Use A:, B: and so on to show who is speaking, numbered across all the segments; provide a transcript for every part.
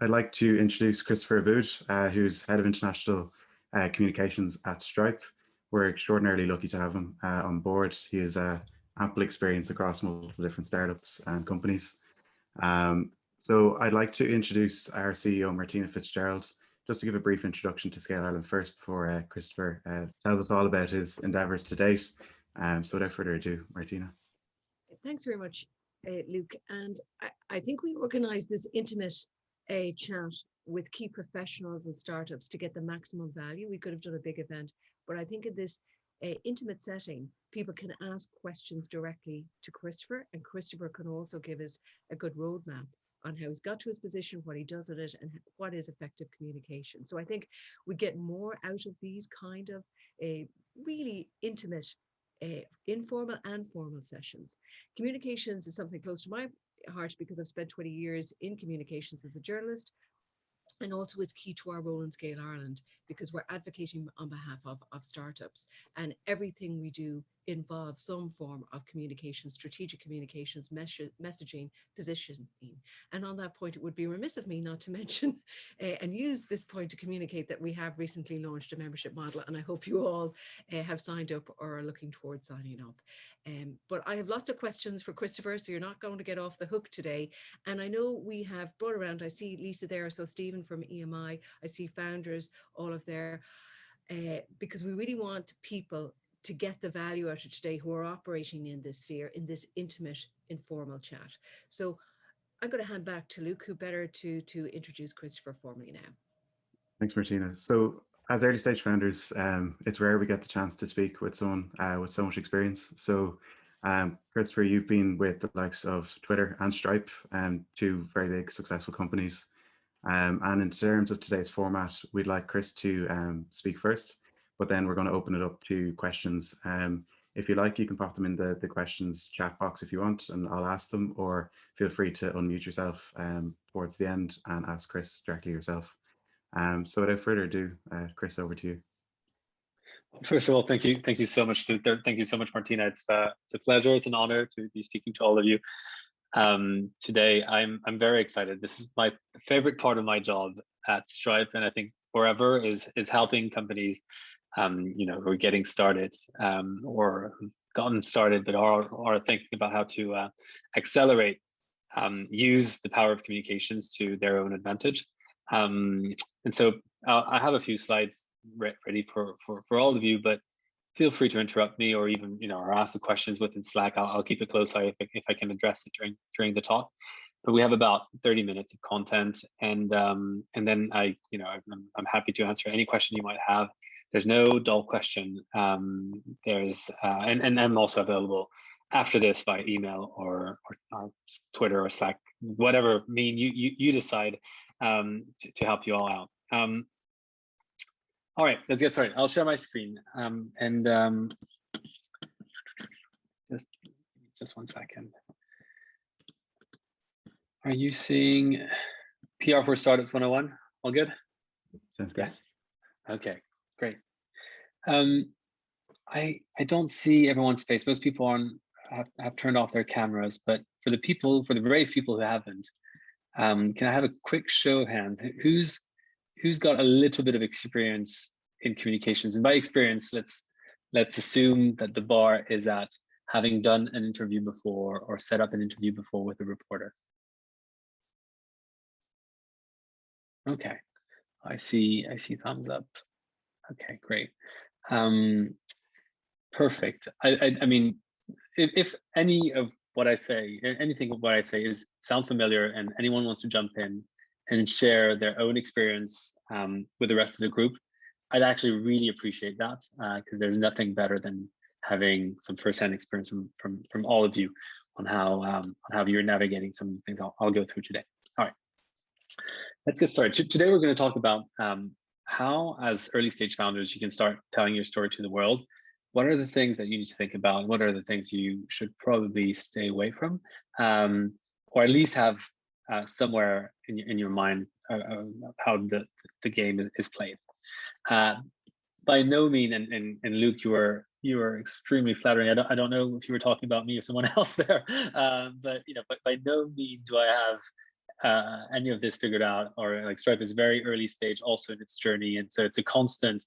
A: I'd like to introduce Christopher Abboud, who's Head of International Communications at Stripe. We're extraordinarily lucky to have him on board. He has ample experience across multiple different startups and companies. So I'd like to introduce our CEO, Martina Fitzgerald, just to give a brief introduction to Scale Island first before Christopher tells us all about his endeavours to date. So without further ado, Martina.
B: Thanks very much, Luke. And I think we organised this intimate chat with key professionals and startups to get the maximum value. We could have done a big event, but I think in this intimate setting, people can ask questions directly to Christopher, and Christopher can also give us a good roadmap on how he's got to his position, what he does with it, and what is effective communication. So I think we get more out of these kind of really intimate, informal and formal sessions. Communications is something close to my heart because I've spent 20 years in communications as a journalist, and also is key to our role in Scale Ireland because we're advocating on behalf of startups, and everything we do involves some form of communication, strategic communications, messaging, positioning. And on that point, it would be remiss of me not to mention and use this point to communicate that we have recently launched a membership model, and I hope you all have signed up or are looking towards signing up. But I have lots of questions for Christopher, so you're not going to get off the hook today. And I know we have brought around, I see Lisa there, so Stephen from EMI, I see founders, all of there, because we really want people to get the value out of today who are operating in this sphere, in this intimate, informal chat. So I'm going to hand back to Luke, who better to introduce Christopher formally now.
A: Thanks, Martina. So as early stage founders, it's rare we get the chance to speak with someone with so much experience. So Christopher, you've been with the likes of Twitter and Stripe, two very big successful companies. And in terms of today's format, we'd like Chris to speak first, but then we're going to open it up to questions. If you like, you can pop them in the questions chat box if you want, and I'll ask them, or feel free to unmute yourself towards the end and ask Chris directly yourself. So without further ado, Chris, over to you.
C: First of all, thank you so much, Luke. Thank you so much, Martina. It's a pleasure. It's an honor to be speaking to all of you today. I'm very excited. This is my favorite part of my job at Stripe, and I think forever is helping companies, who are getting started or gotten started, but are thinking about how to accelerate, use the power of communications to their own advantage. And so I have a few slides ready for all of you, but feel free to interrupt me or even, or ask the questions within Slack. I'll keep it close if I can address it during the talk. But we have about 30 minutes of content, and then I'm happy to answer any question you might have. There's no dull question. And I'm also available after this by email or Twitter or Slack, whatever you decide, to help you all out. All right, let's get started. I'll share my screen, just 1 second. Are you seeing PR for Startups 101? All good?
A: Sounds great.
C: Yes. Okay, great. I don't see everyone's face. Most people have turned off their cameras, but for the brave people who haven't, can I have a quick show of hands? Who's got a little bit of experience in communications? And by experience, let's assume that the bar is at having done an interview before or set up an interview before with a reporter. Okay, I see thumbs up. Okay, great. Perfect. I mean, if any of what I say, anything of what I say sounds familiar, and anyone wants to jump in and share their own experience with the rest of the group, I'd actually really appreciate that, because there's nothing better than having some firsthand experience from all of you on how you're navigating some of the things I'll go through today. All right, let's get started. Today we're going to talk about how, as early stage founders, you can start telling your story to the world. What are the things that you need to think about? What are the things you should probably stay away from, or at least have somewhere in your mind how the game is played. By no means, and Luke, you were extremely flattering. I don't know if you were talking about me or someone else there, but by no means do I have any of this figured out, or like Stripe is very early stage also in its journey, and so it's a constant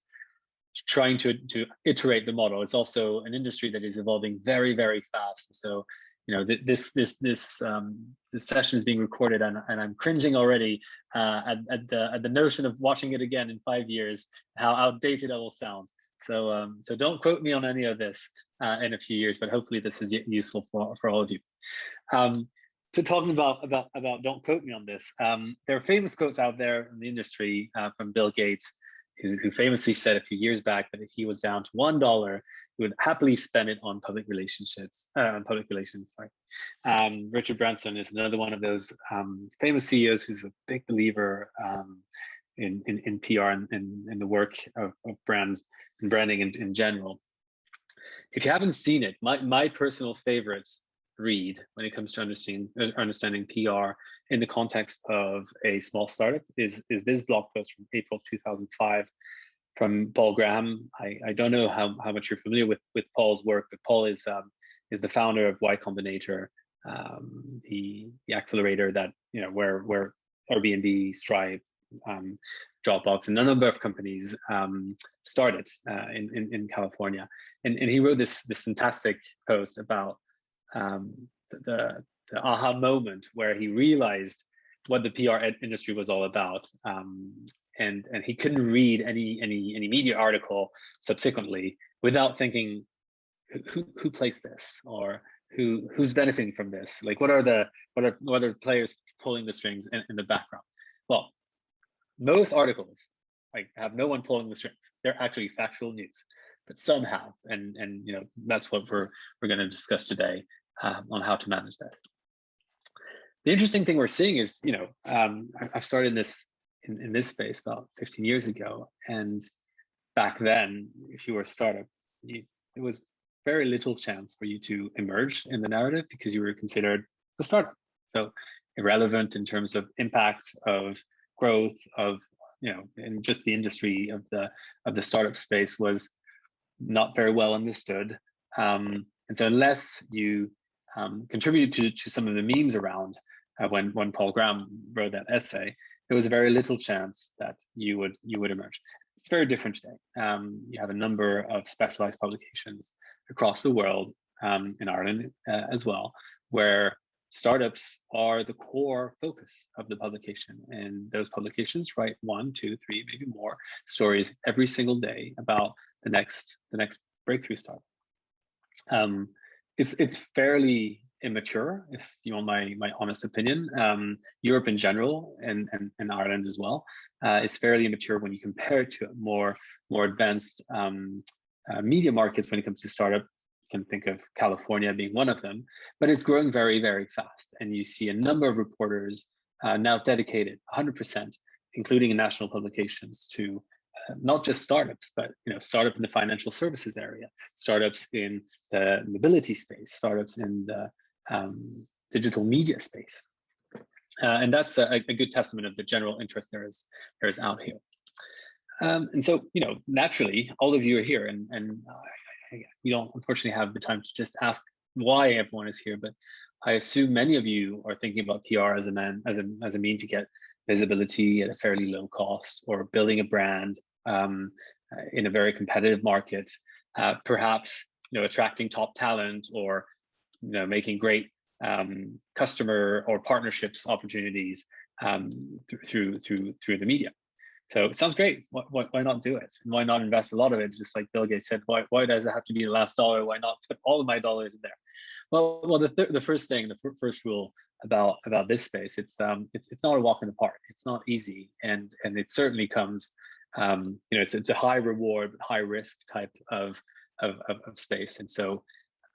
C: trying to iterate the model. It's also an industry that is evolving very, very fast. So, you know, this session is being recorded, and I'm cringing already at the notion of watching it again in 5 years, how outdated I will sound. So so don't quote me on any of this in a few years, but hopefully this is useful for all of you. So talking about don't quote me on this, there are famous quotes out there in the industry from Bill Gates, who famously said a few years back that if he was down to $1, he would happily spend it on public relations. Sorry. Richard Branson is another one of those famous CEOs who's a big believer in PR and in the work of brands and branding in general. If you haven't seen it, my personal favorite read when it comes to understanding PR in the context of a small startup is this blog post from April 2005 from Paul Graham. I don't know how much you're familiar with Paul's work, but Paul is the founder of Y Combinator, the accelerator that, you know, where Airbnb, Stripe, Dropbox, and a number of companies started in California. And he wrote this fantastic post about the aha moment where he realized what the PR industry was all about, and he couldn't read any media article subsequently without thinking, who placed this, or who's benefiting from this? Like, what are players pulling the strings in the background? Well, most articles like have no one pulling the strings. They're actually factual news, but some have, and you know, that's what we're going to discuss today on how to manage that. The interesting thing we're seeing is, you know, I've started this in this space about 15 years ago, and back then, if you were a startup, there was very little chance for you to emerge in the narrative because you were considered a startup, so irrelevant in terms of impact, of growth, of, you know, and just the industry of the startup space was not very well understood, and so unless you contributed to some of the memes around when Paul Graham wrote that essay, there was very little chance that you would emerge. It's very different today. You have a number of specialized publications across the world, in Ireland as well, where startups are the core focus of the publication, and those publications write 1, 2, 3, maybe more stories every single day about the next breakthrough startup. It's fairly immature, if you want my honest opinion. Europe in general, and Ireland as well, is fairly immature when you compare it to more advanced media markets when it comes to startup. You can think of California being one of them, but it's growing very, very fast. And you see a number of reporters now dedicated 100%, including in national publications, to not just startups, but, you know, startup in the financial services area, startups in the mobility space, startups in the digital media space, and that's a good testament of the general interest there is out here. And so, you know, naturally, all of you are here, and we don't unfortunately have the time to just ask why everyone is here, but I assume many of you are thinking about PR as a mean to get visibility at a fairly low cost, or building a brand in a very competitive market, perhaps, you know, attracting top talent, or, you know, making great customer or partnerships opportunities through the media. So it sounds great. Why not do it? And why not invest a lot of it? Just like Bill Gates said, why does it have to be the last dollar? Why not put all of my dollars in there? Well, the first thing, the first rule about this space, it's not a walk in the park. It's not easy, and it certainly comes, you know, it's a high reward, high risk type of space. And so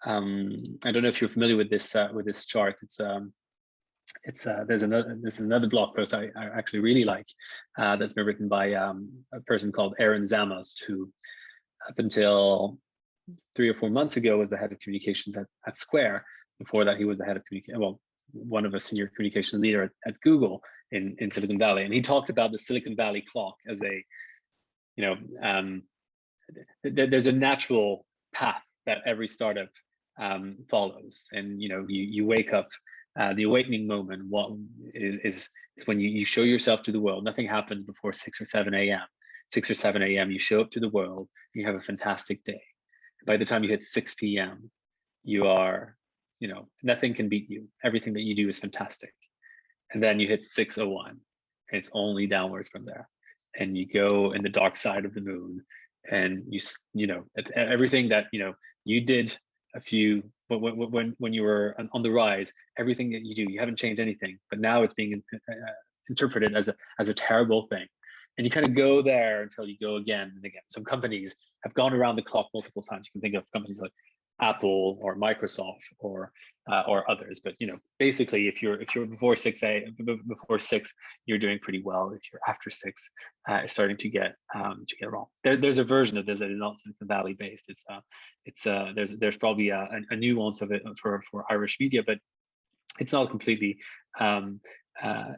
C: I don't know if you're familiar with this chart. This is another blog post I actually really like, that's been written by a person called Aaron Zamast, who up until 3 or 4 months ago was the head of communications at Square. Before that, he was the head of one of a senior communications leader at Google in Silicon Valley. And he talked about the Silicon Valley clock as a, you know, there's a natural path that every startup follows. And, you know, you wake up, the awakening moment, is when you show yourself to the world. Nothing happens before 6 or 7 a.m. 6 or 7 a.m. you show up to the world, you have a fantastic day. By the time you hit 6 p.m., you are, nothing can beat you. Everything that you do is fantastic. And then you hit 6:01, and it's only downwards from there. And you go in the dark side of the moon, and everything that you did when you were on the rise, everything that you do, you haven't changed anything, but now it's being interpreted as a terrible thing. And you kind of go there until you go again and again. Some companies have gone around the clock multiple times. You can think of companies like Apple or Microsoft or others. But basically, if you're before 6, you're doing pretty well. If you're after 6, it's starting to get wrong. There's a version of this that is not Silicon Valley based. There's probably a nuance of it for Irish media, but it's not completely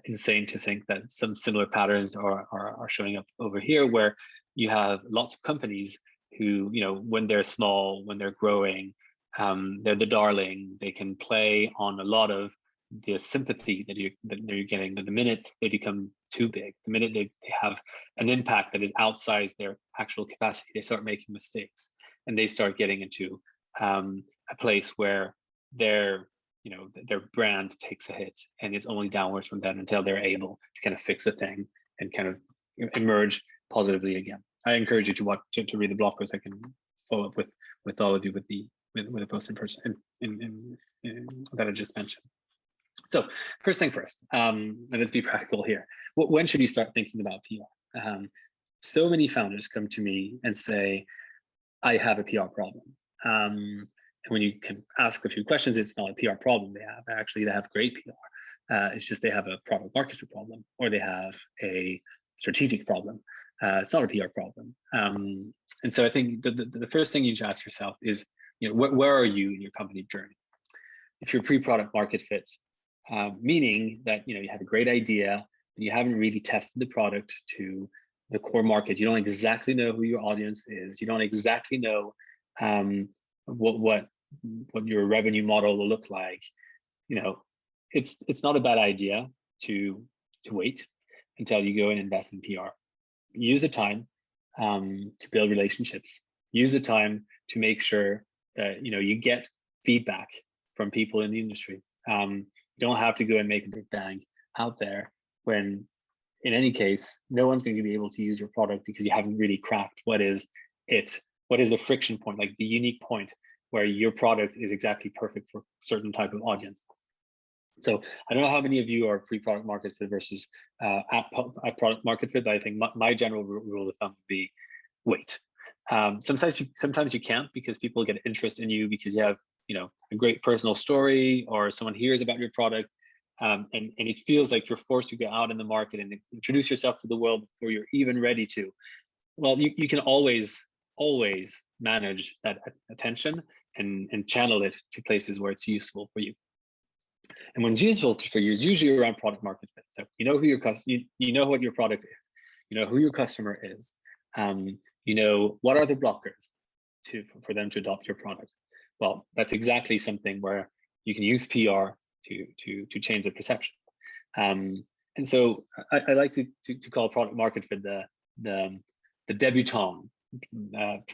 C: insane to think that some similar patterns are showing up over here, where you have lots of companies who, when they're small, when they're growing, they're the darling. They can play on a lot of the sympathy that you're getting. But the minute they become too big, the minute they have an impact that is outside their actual capacity, they start making mistakes, and they start getting into a place where their brand takes a hit, and it's only downwards from that until they're able to kind of fix the thing and kind of emerge positively again. I encourage you to read the blog post. I can follow up with all of you with the post in person that I just mentioned. So first thing first, and let's be practical here. When should you start thinking about PR? So many founders come to me and say, I have a PR problem. And when you can ask a few questions, it's not a PR problem they have. Actually, they have great PR. It's just they have a product market fit problem, or they have a strategic problem. It's not a PR problem. And so I think the first thing you should ask yourself is, where are you in your company journey? If you're pre-product market fit, meaning that you have a great idea, but you haven't really tested the product to the core market. You don't exactly know who your audience is. You don't exactly know what your revenue model will look like. It's not a bad idea to wait until you go and invest in PR. Use the time to build relationships. Use the time to make sure that you get feedback from people in the industry. You don't have to go and make a big bang out there when, in any case, no one's going to be able to use your product because you haven't really cracked what is the friction point, like the unique point where your product is exactly perfect for a certain type of audience. So I don't know how many of you are pre-product market fit versus at product market fit, but I think my general rule of thumb would be wait. Sometimes you can't, because people get interest in you because you have a great personal story, or someone hears about your product, and it feels like you're forced to go out in the market and introduce yourself to the world before you're even ready to. Well, you can always manage that attention and channel it to places where it's useful for you. And when it's useful for you is usually around product market fit. So you know who your you know what your product is, you know who your customer is, what are the blockers for them to adopt your product. Well, that's exactly something where you can use PR to change the perception. And so I like to call product market fit the debutante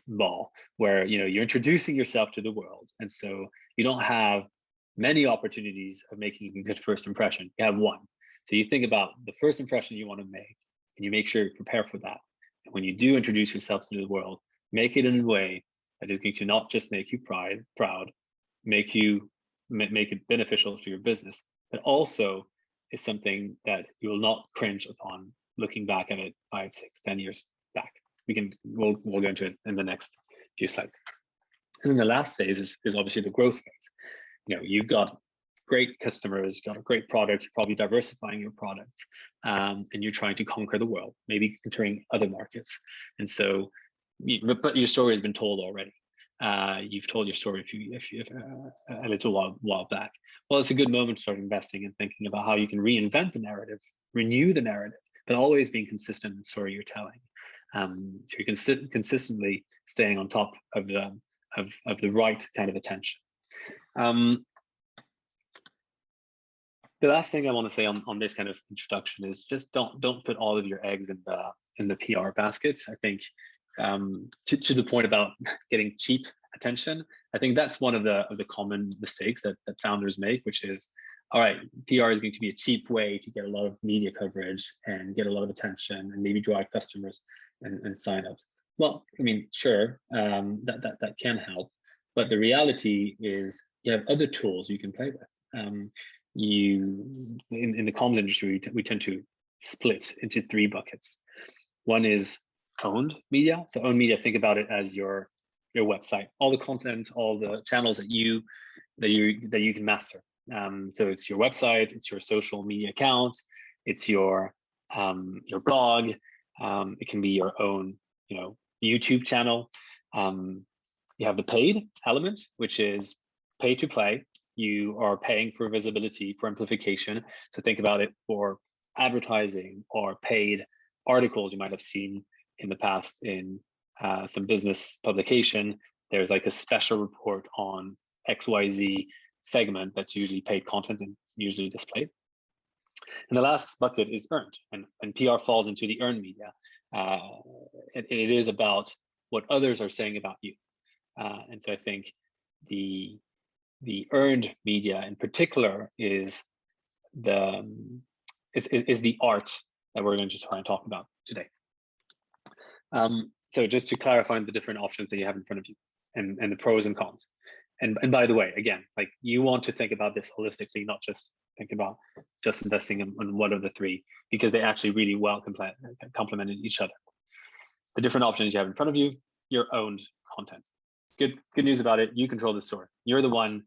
C: ball, where you're introducing yourself to the world, and so you don't have many opportunities of making a good first impression. You have one. So you think about the first impression you want to make, and you make sure you prepare for that. And when you do introduce yourself to the world, make it in a way that is going to not just make you proud, make it beneficial to your business, but also is something that you will not cringe upon looking back at it 5, 6, 10 years back. We'll go into it in the next few slides. And then the last phase is obviously the growth phase. You've got great customers, you've got a great product, you're probably diversifying your product, and you're trying to conquer the world, maybe entering other markets. And so, but your story has been told already. You've told your story a little while back. Well, it's a good moment to start investing and thinking about how you can reinvent the narrative, renew the narrative, but always being consistent in the story you're telling. So you're consistently staying on top of the right kind of attention. The last thing I want to say on this kind of introduction is just don't put all of your eggs in the PR basket. I think to the point about getting cheap attention, I think that's one of the common mistakes that founders make, which is, all right, PR is going to be a cheap way to get a lot of media coverage and get a lot of attention and maybe drive customers and signups. Well, I mean, sure, that can help, but the reality is you have other tools you can play with. In the comms industry, we tend to split into 3 buckets. One is owned media. So owned media, think about it as your website, all the content, all the channels that you can master. So it's your website, it's your social media account, it's your blog. It can be your own, YouTube channel. You have the paid element, which is pay to play. You are paying for visibility, for amplification. So think about it for advertising or paid articles you might have seen in the past in some business publication. There's like a special report on XYZ segment that's usually paid content and usually displayed. And the last bucket is earned, and PR falls into the earned media. It is about what others are saying about you. And so I think the earned media in particular is the art that we're going to try and talk about today. So just to clarify the different options that you have in front of you and the pros and cons. And by the way, again, like you want to think about this holistically, not just think about just investing in one of the 3, because they actually really well complement each other. The different options you have in front of you, your owned content. Good news about it, you control the story. You're the one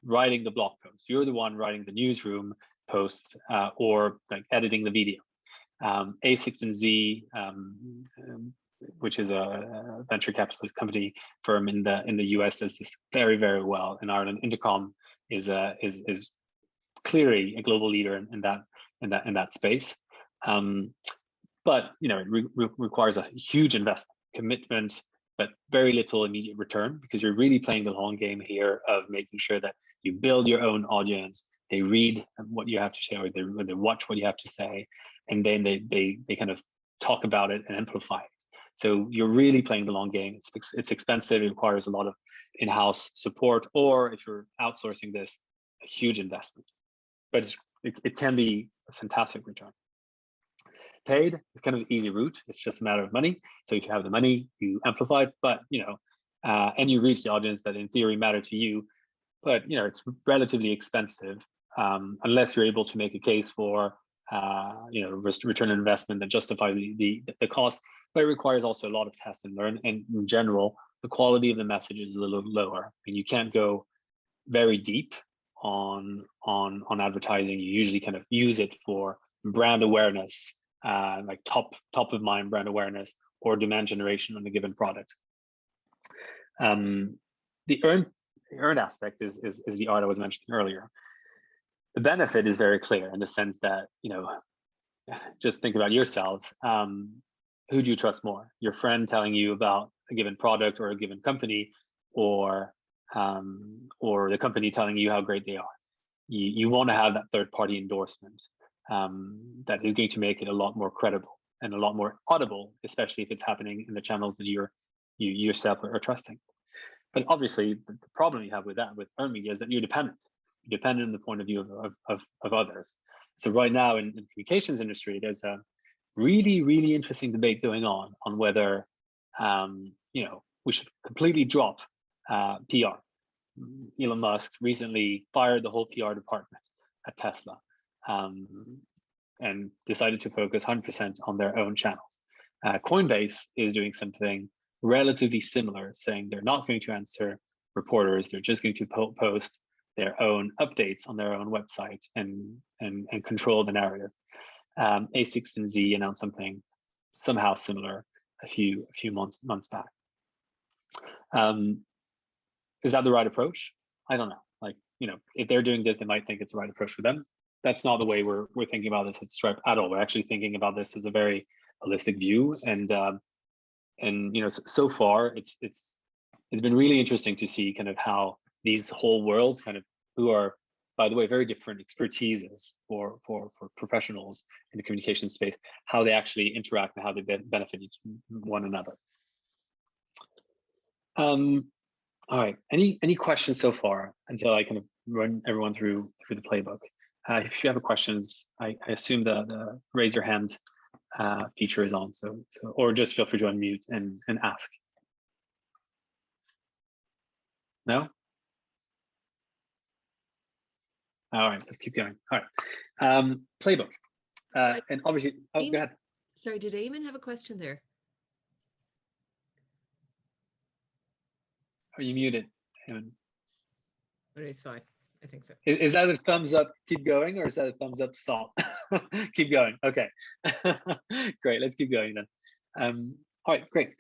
C: writing the blog post. You're the one writing the newsroom posts or like editing the video. A16Z, which is a venture capitalist company firm in the US, does this very, very well. In Ireland, Intercom is clearly a global leader in that space. But it requires a huge investment, commitment, but very little immediate return, because you're really playing the long game here of making sure that you build your own audience. They read what you have to say, or they watch what you have to say, and then they kind of talk about it and amplify it. So you're really playing the long game. It's expensive. It requires a lot of in-house support, or if you're outsourcing this, a huge investment. But it can be a fantastic return. Paid is kind of the easy route. It's just a matter of money. So if you have the money, you amplify it, but and you reach the audience that in theory matter to you. But it's relatively expensive unless you're able to make a case for return on investment that justifies the cost. But it requires also a lot of test and learn. And in general, the quality of the message is a little lower, and you can't go very deep on advertising. You usually kind of use it for brand awareness, like top of mind brand awareness, or demand generation on a given product. The earned aspect is the art I was mentioning earlier. The benefit is very clear in the sense that, just think about yourselves. Who do you trust more? Your friend telling you about a given product or a given company, or the company telling you how great they are? You want to have that third-party endorsement that is going to make it a lot more credible and a lot more audible, especially if it's happening in the channels that you yourself are trusting. But obviously, the problem you have with earned media is that you're dependent. You're dependent on the point of view of others. So right now in the communications industry, there's a really, really interesting debate going on whether we should completely drop PR. Elon Musk recently fired the whole PR department at Tesla and decided to focus 100% on their own channels. Coinbase is doing something relatively similar, saying they're not going to answer reporters. They're just going to post their own updates on their own website and control the narrative. A16Z announced something somehow similar a few months back. Is that the right approach? I don't know. If they're doing this, they might think it's the right approach for them. That's not the way we're thinking about this at Stripe at all. We're actually thinking about this as a very holistic view, and so far it's been really interesting to see kind of how these whole worlds, kind of who are by the way, very different expertises for professionals in the communication space, how they actually interact and how they benefit one another. All right, any questions so far until I kind of run everyone through the playbook? If you have questions, I assume the raise your hand feature is on, so or just feel free to unmute and ask. No? All right, let's keep going. All right, playbook. And obviously, oh,
B: Eamon,
C: go ahead.
B: Sorry, did Eamon have a question there?
C: Are you muted? Eamon?
B: But it's fine. I think so.
C: Is that a thumbs up, keep going, or is that a thumbs up, stop? Keep going. Okay. Great. Let's keep going then. All right, great.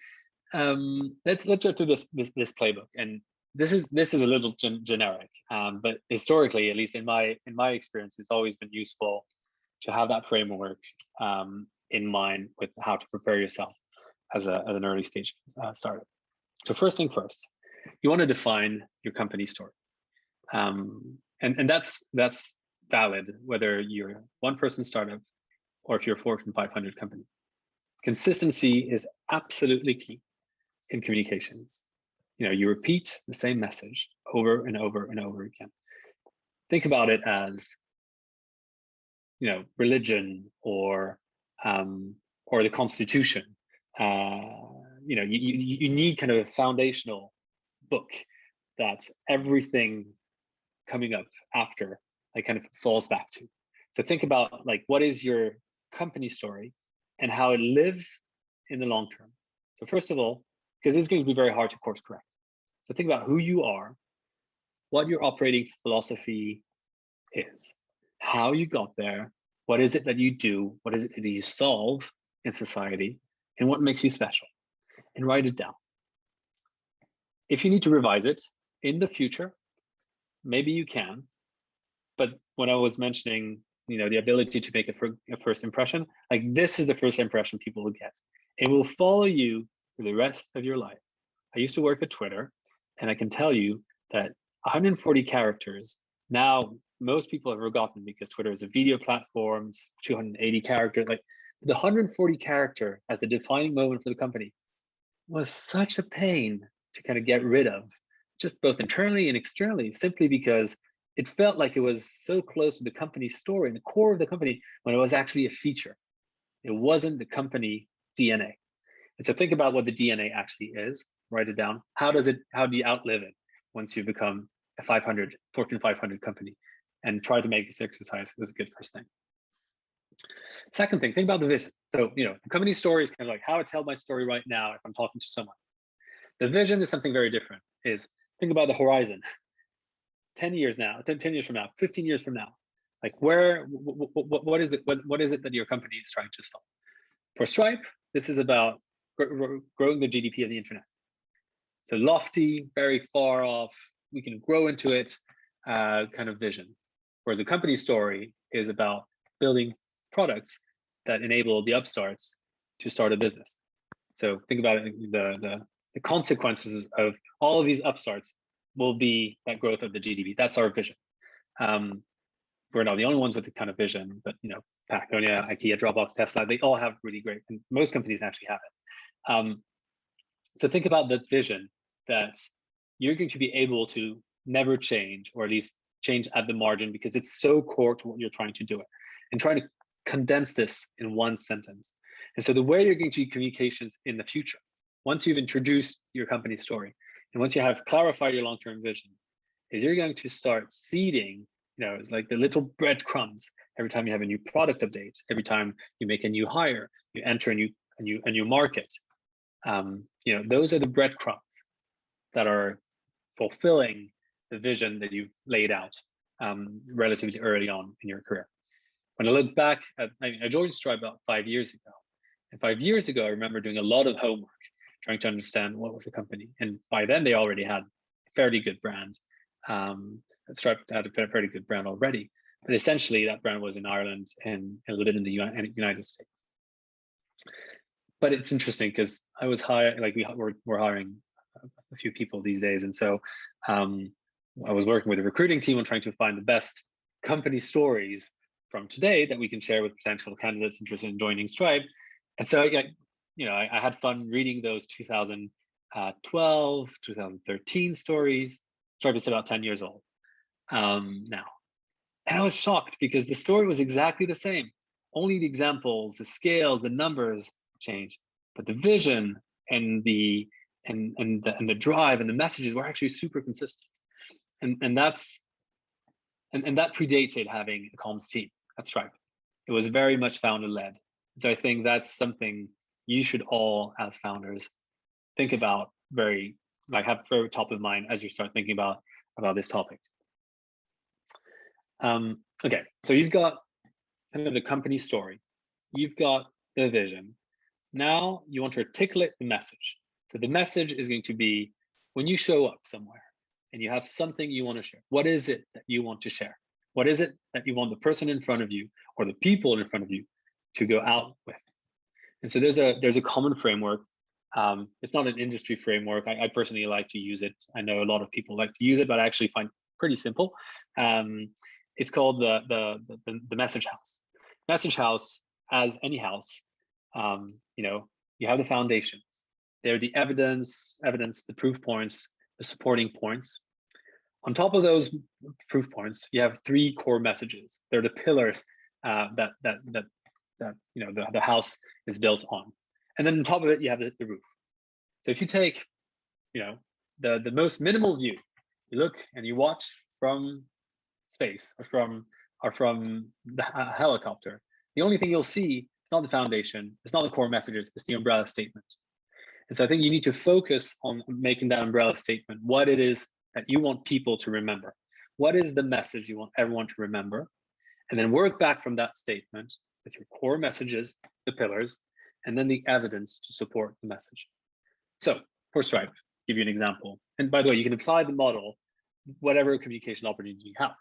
C: Let's go through this playbook, and this is a little generic, but historically, at least in my experience, it's always been useful to have that framework in mind with how to prepare yourself as an early stage startup. So first thing first, you want to define your company story. And that's valid whether you're a one-person startup or if you're a Fortune 500 company. Consistency is absolutely key in communications. You repeat the same message over and over and over again. Think about it as religion or the Constitution. You need kind of a foundational book that everything coming up after kind of falls back to. So think about what is your company story and how it lives in the long term. So first of all, because it's going to be very hard to course correct. So think about who you are, what your operating philosophy is, how you got there, what is it that you do, what is it that you solve in society, and what makes you special, and write it down. If you need to revise it in the future, maybe you can. But when I was mentioning, the ability to make a first impression, this is the first impression people will get. It will follow you for the rest of your life. I used to work at Twitter, and I can tell you that 140 characters, now most people have forgotten because Twitter is a video platform, 280 characters. The 140 character as the defining moment for the company was such a pain to kind of get rid of, just both internally and externally, simply because it felt like it was so close to the company story and the core of the company when it was actually a feature. It wasn't the company DNA. And so think about what the DNA actually is, write it down. How do you outlive it once you become a Fortune 500 company? And try to make this exercise as a good first thing. Second thing, think about the vision. So, the company story is kind of like how I tell my story right now if I'm talking to someone. The vision is something very different. Think about the horizon. 10 years from now, 15 years from now, what is it that your company is trying to solve? For Stripe, this is about growing the GDP of the internet. So lofty, very far off, we can grow into it kind of vision. Whereas the company story is about building products that enable the upstarts to start a business. So think about it, the consequences of all of these upstarts will be that growth of the GDP. That's our vision. We're not the only ones with the kind of vision, but Patagonia, IKEA, Dropbox, Tesla, they all have really great, and most companies actually have it. So think about the vision that you're going to be able to never change, or at least change at the margin, because it's so core to what you're trying to do it, and try to condense this in one sentence. And so the way you're going to do communications in the future, once you've introduced your company story, and once you have clarified your long-term vision, is you're going to start seeding, it's like the little breadcrumbs every time you have a new product update, every time you make a new hire, you enter a new market. Those are the breadcrumbs that are fulfilling the vision that you've laid out relatively early on in your career. When I look back I joined Stripe about 5 years ago. And 5 years ago, I remember doing a lot of homework, trying to understand what was the company. And by then they already had a fairly good brand. Stripe had a fairly good brand already, but essentially that brand was in Ireland and a little bit in the United States. But it's interesting because I was hiring, we're hiring a few people these days. And so I was working with a recruiting team on trying to find the best company stories from today that we can share with potential candidates interested in joining Stripe. And so, I had fun reading those 2012, 2013 stories. Stripe is about 10 years old now. And I was shocked because the story was exactly the same. Only the examples, the scales, the numbers changed, but the vision and the drive and the messages were actually super consistent. And that predated having a comms team at Stripe. It was very much founder led. So I think that's something you should all, as founders, think about have very top of mind as you start thinking about this topic. Okay, so you've got kind of the company story, you've got the vision. Now you want to articulate the message. So the message is going to be when you show up somewhere and you have something you want to share. What is it that you want to share? What is it that you want the person in front of you or the people in front of you to go out with? And so there's a common framework. It's not an industry framework. I personally like to use it. I know a lot of people like to use it, but I actually find it pretty simple. It's called the message house. Message house, as any house, you have the foundations. They're the evidence, the proof points, the supporting points. On top of those proof points, you have three core messages. They're the pillars that the house is built on. And then on top of it, you have the roof. So if you take, the most minimal view, you look and you watch from space or from the helicopter, the only thing you'll see is not the foundation, it's not the core messages, it's the umbrella statement. And so I think you need to focus on making that umbrella statement, what it is that you want people to remember. What is the message you want everyone to remember? And then work back from that statement with your core messages, the pillars, and then the evidence to support the message. So for Stripe, give you an example. And by the way, you can apply the model, whatever communication opportunity you have.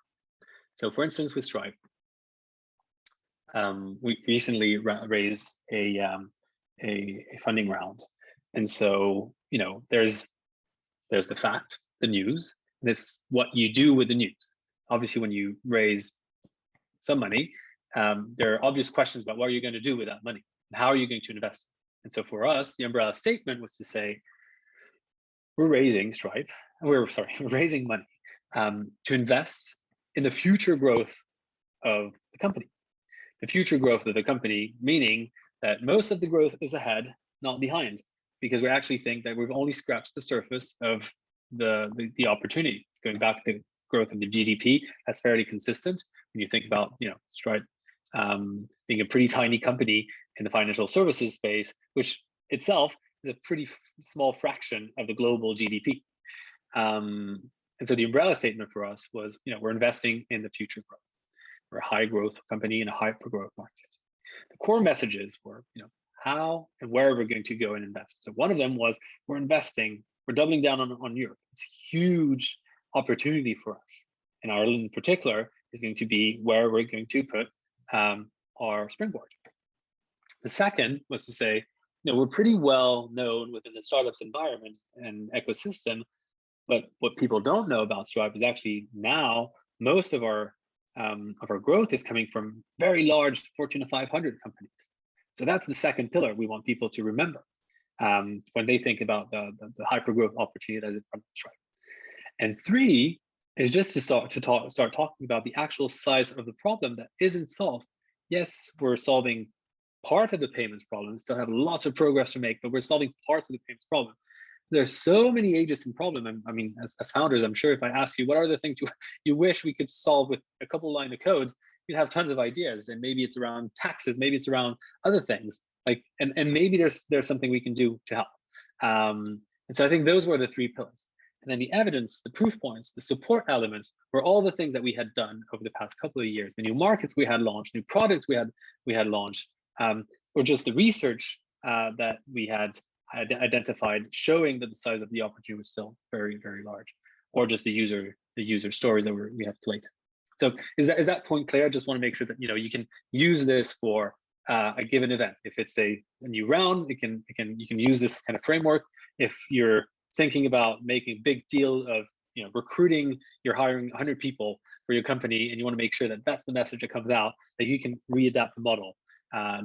C: So for instance, with Stripe, we recently raised a funding round. And so, there's the fact, the news, and it's what you do with the news. Obviously, when you raise some money, there are obvious questions about what are you going to do with that money and how are you going to invest it. And so for us, the umbrella statement was to say, we're raising money to invest in the future growth of the company. The future growth of the company, meaning that most of the growth is ahead, not behind, because we actually think that we've only scratched the surface of the opportunity. Going back to the growth of the GDP, that's fairly consistent. When you think about, Stripe being a pretty tiny company in the financial services space, which itself is a pretty small fraction of the global GDP. And so the umbrella statement for us was, we're investing in the future growth. We're a high growth company in a hyper growth market. The core messages were, how and where we're going to go and invest. So one of them was we're doubling down on Europe. It's a huge opportunity for us. And Ireland in particular is going to be where we're going to put our springboard. The second was to say, we're pretty well known within the startups environment and ecosystem, but what people don't know about Stripe is actually now most of our growth is coming from very large Fortune 500 companies. So that's the second pillar we want people to remember when they think about the hyper-growth opportunity that is in front of Stripe. And three is just to start talking about the actual size of the problem that isn't solved. Yes, we're solving part of the payments problem, still have lots of progress to make, but we're solving parts of the payments problem. There's so many adjacent problems. I mean, as founders, I'm sure if I ask you, what are the things you wish we could solve with a couple line of codes, you'd have tons of ideas. And maybe it's around taxes, maybe it's around other things. And maybe there's something we can do to help. And so I think those were the three pillars. And then the evidence, the proof points, the support elements were all the things that we had done over the past couple of years. The new markets we had launched, new products we had launched, or just the research that we had identified showing that the size of the opportunity was still very, very large, or just the user stories that we have collected. So is that point clear? I just want to make sure that you can use this for a given event. If it's a new round, you can use this kind of framework. If you're thinking about making a big deal of recruiting, you're hiring 100 people for your company, and you want to make sure that that's the message that comes out, that you can readapt the model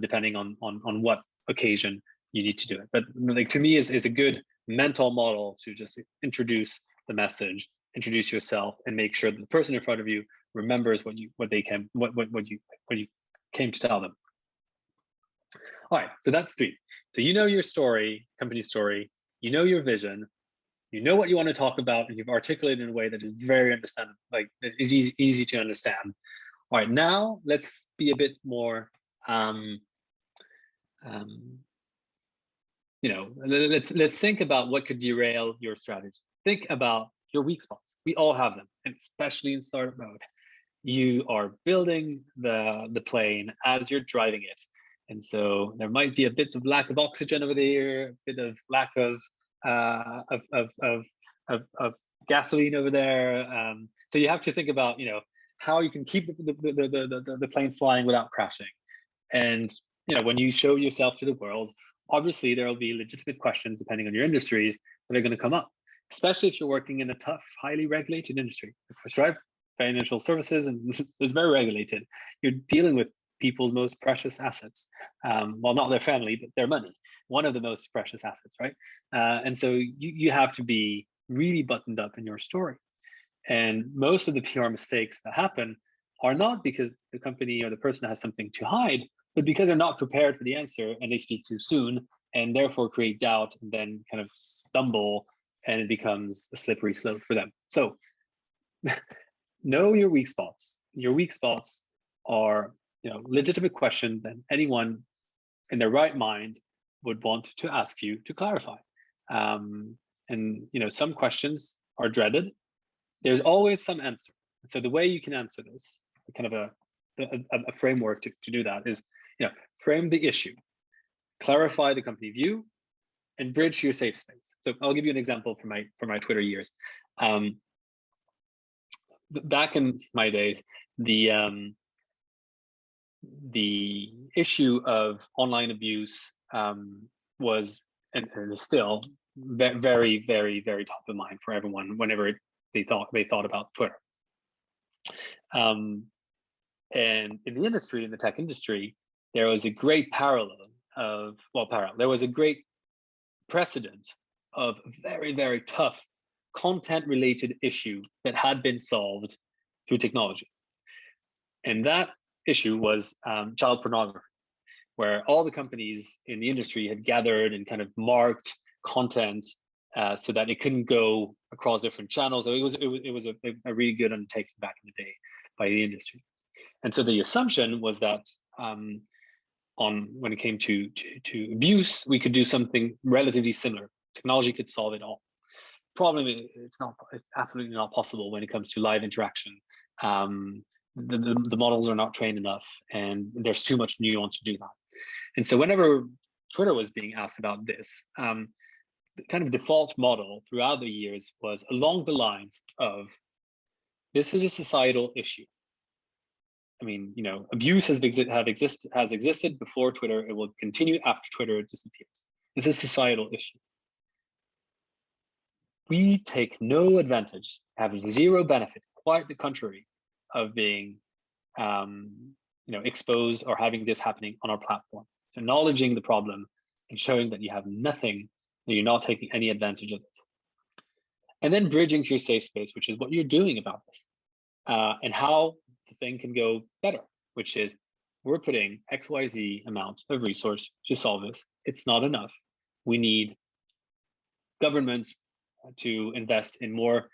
C: depending on what occasion you need to do it. But like, to me, is a good mental model to just introduce the message, introduce yourself, and make sure that the person in front of you remembers what you came to tell them. All right, so that's 3. So you know your story, company story, you know your vision, you know what you want to talk about, and you've articulated in a way that is very understandable, like that is easy to understand. All right, now let's be a bit more, let's think about what could derail your strategy. Think about your weak spots. We all have them, and especially in startup mode. You are building the plane as you're driving it. And so there might be a bit of lack of oxygen over there, a bit of lack of gasoline over there. So you have to think about, how you can keep the plane flying without crashing. And when you show yourself to the world, obviously there will be legitimate questions depending on your industries that are going to come up, especially if you're working in a tough, highly regulated industry. Stripe financial services and is very regulated. You're dealing with people's most precious assets. Well, not their family, but their money. One of the most precious assets, right? And so you have to be really buttoned up in your story. And most of the PR mistakes that happen are not because the company or the person has something to hide, but because they're not prepared for the answer and they speak too soon and therefore create doubt and then kind of stumble, and it becomes a slippery slope for them. So know your weak spots. Your weak spots are, legitimate question that anyone in their right mind would want to ask you to clarify. And some questions are dreaded. There's always some answer. So the way you can answer this, kind of a framework to do that is, frame the issue, clarify the company view, and bridge your safe space. So I'll give you an example from my Twitter years. Back in my days, the issue of online abuse was and is still very, very, very top of mind for everyone whenever they thought about Twitter. And in the industry, in the tech industry, there was a great there was a great precedent of very, very tough content-related issue that had been solved through technology. And that issue was child pornography, where all the companies in the industry had gathered and kind of marked content so that it couldn't go across different channels. So it was a really good undertaking back in the day by the industry. And so the assumption was that when it came to abuse, we could do something relatively similar. Technology could solve it all. Problem is, it's absolutely not possible when it comes to live interaction. The models are not trained enough, and there's too much nuance to do that. And so whenever Twitter was being asked about this, the kind of default model throughout the years was along the lines of, this is a societal issue. I mean, abuse has existed before Twitter. It will continue after Twitter disappears. This is a societal issue. We take no advantage, have zero benefit, quite the contrary, of being exposed or having this happening on our platform. So acknowledging the problem and showing that you have nothing, that you're not taking any advantage of this. And then bridging to your safe space, which is what you're doing about this, and how the thing can go better, which is, we're putting XYZ amount of resource to solve this. It's not enough. We need governments to invest in more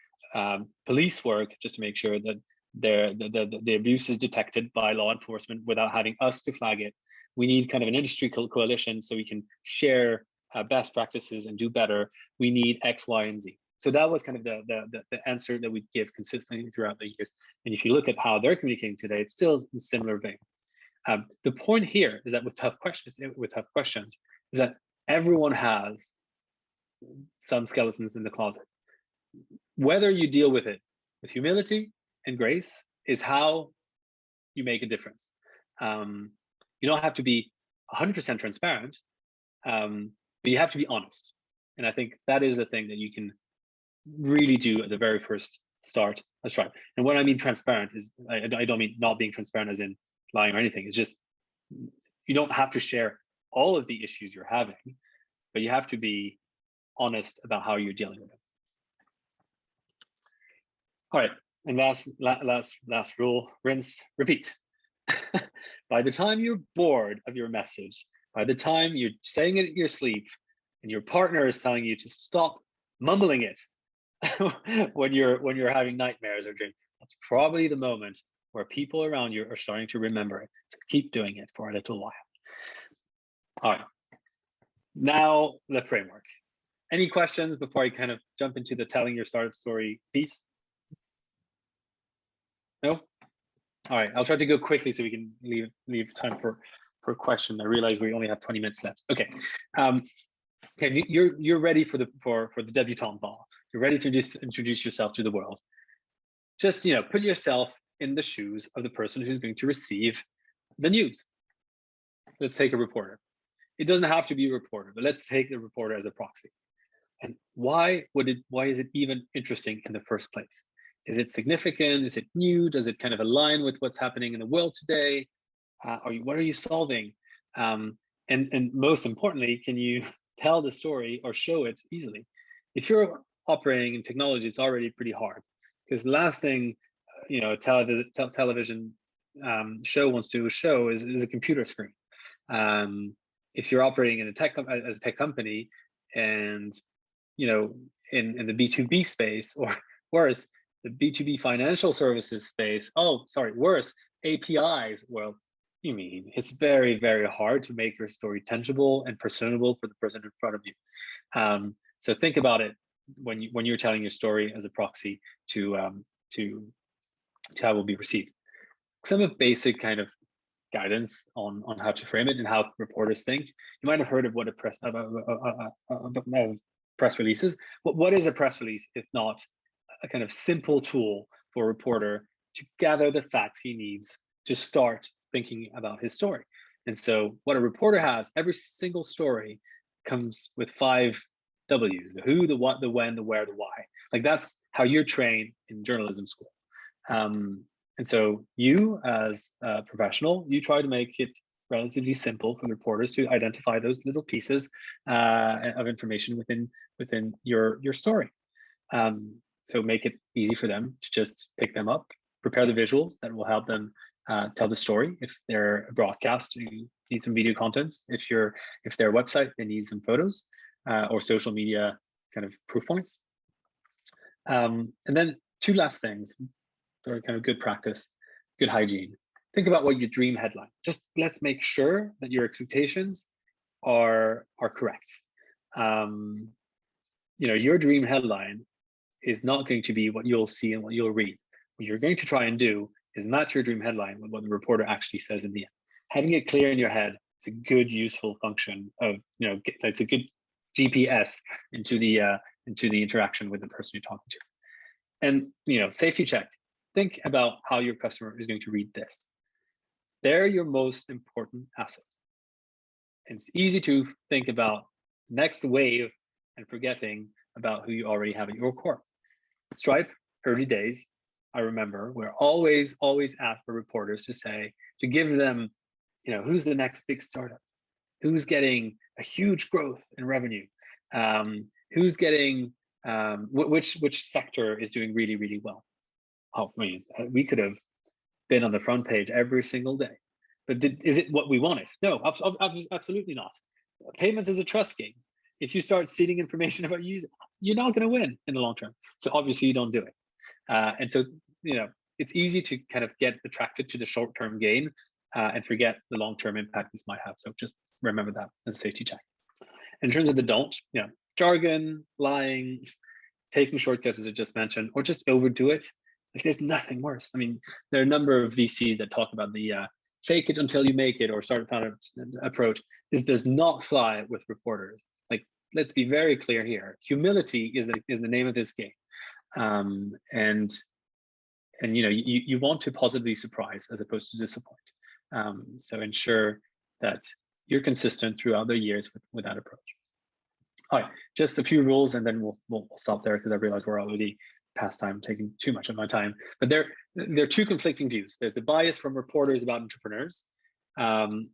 C: police work, just to make sure that the abuse is detected by law enforcement without having us to flag it. We need kind of an industry coalition so we can share best practices and do better. We need X, Y, and Z. So that was kind of the answer that we give consistently throughout the years. And if you look at how they're communicating today, it's still in similar vein. The point here is that with tough questions, is that everyone has some skeletons in the closet. Whether you deal with it with humility and grace is how you make a difference. You don't have to be 100% transparent, but you have to be honest. And I think that is the thing that you can really do at the very first start. That's right. And what I mean transparent is, I don't mean not being transparent as in lying or anything. It's just, you don't have to share all of the issues you're having, but you have to be honest about how you're dealing with them. All right, and last rule, rinse, repeat. By the time you're bored of your message, by the time you're saying it in your sleep, and your partner is telling you to stop mumbling it when you're having nightmares or dreams, that's probably the moment where people around you are starting to remember it. So keep doing it for a little while. All right, now the framework. Any questions before I kind of jump into the telling your startup story piece? No? All right, I'll try to go quickly so we can leave time for a question. I realize we only have 20 minutes left. Okay. Okay, you're ready for the debutante ball. You're ready to just introduce yourself to the world. Just, you know, put yourself in the shoes of the person who's going to receive the news. Let's take a reporter. It doesn't have to be a reporter, but let's take the reporter as a proxy. And why is it even interesting in the first place? Is it significant? Is it new? Does it kind of align with what's happening in the world today? What are you solving? And most importantly, can you tell the story or show it easily? If you're operating in technology, it's already pretty hard, because the last thing a television show wants to show is a computer screen. If you're operating in as a tech company, and in the B2B space, or worse, the B2B financial services space, worse, APIs, well, it's very, very hard to make your story tangible and personable for the person in front of you. So think about it when you're telling your story as a proxy to how it will be received. Some of basic kind of guidance on how to frame it and how reporters think. You might have heard of what a press release is. What is a press release if not a kind of simple tool for a reporter to gather the facts he needs to start thinking about his story? And so what a reporter has, every single story comes with 5 W's: the who, the what, the when, the where, the why. Like, that's how you're trained in journalism school. And so you, as a professional, you try to make it relatively simple for reporters to identify those little pieces of information within your story. So make it easy for them to just pick them up, prepare the visuals that will help them tell the story. If they're a broadcast, you need some video content. If they're a website, they need some photos or social media kind of proof points. And then 2 last things. They're kind of good practice, good hygiene. Think about what your dream headline. Just let's make sure that your expectations are correct. Your dream headline is not going to be what you'll see and what you'll read. What you're going to try and do is match your dream headline with what the reporter actually says in the end. Having it clear in your head is a good, useful function of, it's a good GPS into the interaction with the person you're talking to. And safety check. Think about how your customer is going to read this. They're your most important asset. And it's easy to think about next wave and forgetting about who you already have at your core. Stripe, early days, I remember, we're always asked for reporters to give them, who's the next big startup? Who's getting a huge growth in revenue? Who's getting, which sector is doing really, really well? We could have been on the front page every single day, but is it what we wanted? No, absolutely not. Payments is a trust game. If you start seeding information about users, you're not going to win in the long term. So obviously you don't do it. And so, it's easy to kind of get attracted to the short-term gain and forget the long-term impact this might have. So just remember that as a safety check. In terms of the don't, jargon, lying, taking shortcuts, as I just mentioned, or just overdo it. Like, there's nothing worse. I mean, there are a number of VCs that talk about the fake it until you make it or startup founder approach. This does not fly with reporters. Like, let's be very clear here. Humility is the name of this game. And you want to positively surprise as opposed to disappoint. So ensure that you're consistent throughout the years with that approach. All right, just a few rules, and then we'll stop there because I realize we're already past time, taking too much of my time. But there are two conflicting views. There's the bias from reporters about entrepreneurs, and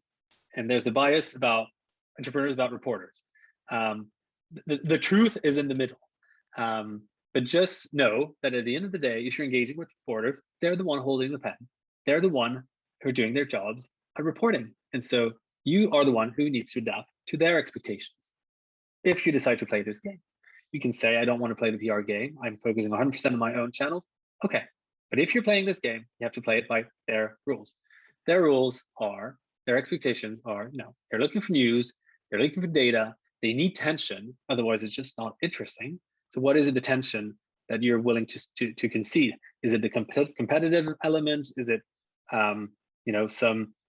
C: there's the bias about entrepreneurs about reporters. The truth is in the middle. But just know that at the end of the day, if you're engaging with reporters, they're the one holding the pen. They're the one who are doing their jobs at reporting. And so you are the one who needs to adapt to their expectations. If you decide to play this game, you can say, I don't want to play the PR game. I'm focusing 100% on my own channels. Okay. But if you're playing this game, you have to play it by their rules. Their rules are, their expectations are, they're looking for news, they're looking for data, they need tension, otherwise it's just not interesting. So what is it, the tension that you're willing to concede? Is it the competitive element? Is it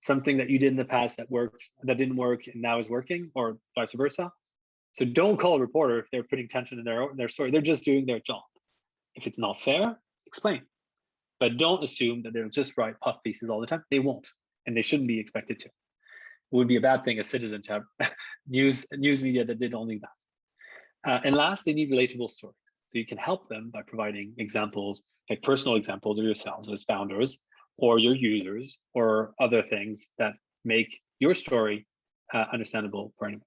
C: something that you did in the past that didn't work and now is working, or vice versa? So don't call a reporter if they're putting tension in their story. They're just doing their job. If it's not fair, explain. But don't assume that they'll just write puff pieces all the time. They won't, and they shouldn't be expected to. It would be a bad thing as citizen to have news media that did only that. And last, they need relatable stories. So you can help them by providing examples, like personal examples of yourselves as founders or your users or other things that make your story understandable for anyone.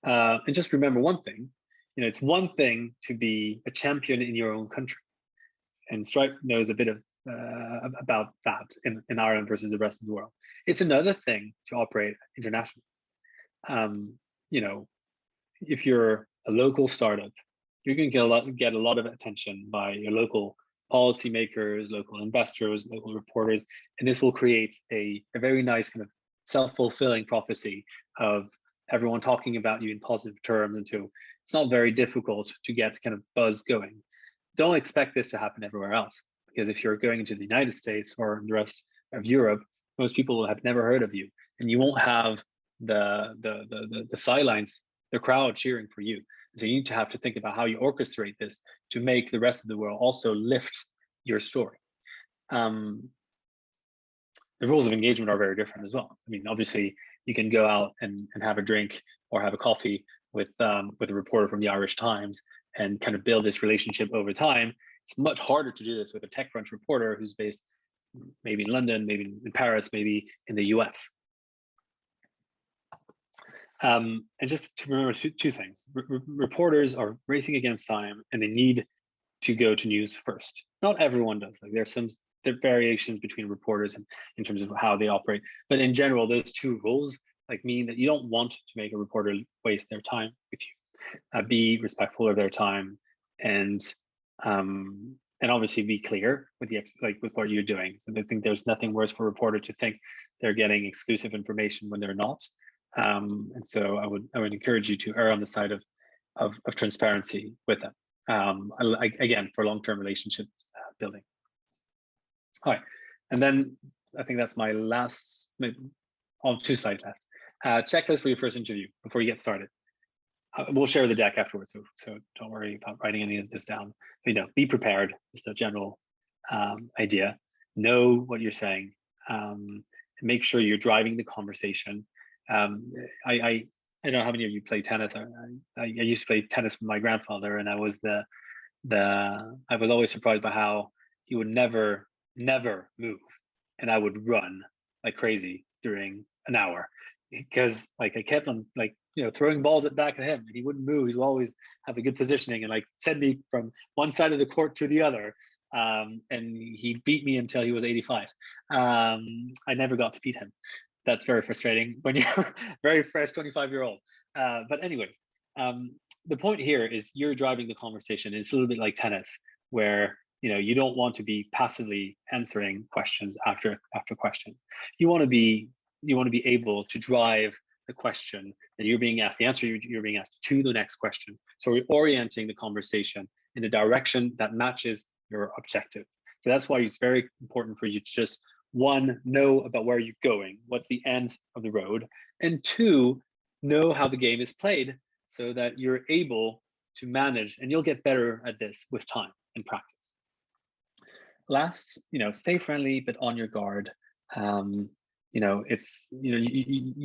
C: And just remember one thing, it's one thing to be a champion in your own country. And Stripe knows a bit of about that in Ireland versus the rest of the world. It's another thing to operate internationally. If you're a local startup, you're going to get a lot of attention by your local policymakers, local investors, local reporters, and this will create a very nice kind of self-fulfilling prophecy of everyone talking about you in positive terms until it's not very difficult to get kind of buzz going. Don't expect this to happen everywhere else, because if you're going into the United States or the rest of Europe, most people will have never heard of you, and you won't have the sidelines, the crowd cheering for you. So you need to have to think about how you orchestrate this to make the rest of the world also lift your story. The rules of engagement are very different as well. I mean, obviously, you can go out and have a drink or have a coffee with a reporter from the Irish Times and kind of build this relationship over time. It's much harder to do this with a TechCrunch reporter who's based maybe in London, maybe in Paris, maybe in the US. And just to remember two things. Reporters are racing against time and they need to go to news first. Not everyone does. Like there are variations between reporters and in terms of how they operate. But in general, those two rules mean that you don't want to make a reporter waste their time with you. Be respectful of their time and obviously be clear with with what you're doing. So I think there's nothing worse for a reporter to think they're getting exclusive information when they're not. And so I would encourage you to err on the side of transparency with them. Again, for long-term relationship building. All right, and then I think that's my last, on 2 slides left. Checklist for your first interview before you get started. We'll share the deck afterwards, so don't worry about writing any of this down. Be prepared is the general idea. Know what you're saying. Make sure you're driving the conversation. I don't know how many of you play tennis. I used to play tennis with my grandfather, and I was always surprised by how he would never move, and I would run like crazy during an hour because I kept on throwing balls back at him, and he wouldn't move. He would always have a good positioning and send me from one side of the court to the other. And he beat me until he was 85. I never got to beat him. That's very frustrating when you're very fresh 25-year-old. But anyways, the point here is you're driving the conversation. It's a little bit like tennis, where you don't want to be passively answering questions after questions. You want to be able to drive the question that you're being asked, the answer you're being asked, to the next question. So we're orienting the conversation in a direction that matches your objective. So that's why it's very important for you to just, 1, know about where you're going, what's the end of the road, and 2, know how the game is played so that you're able to manage, and you'll get better at this with time and practice. Last, stay friendly but on your guard. You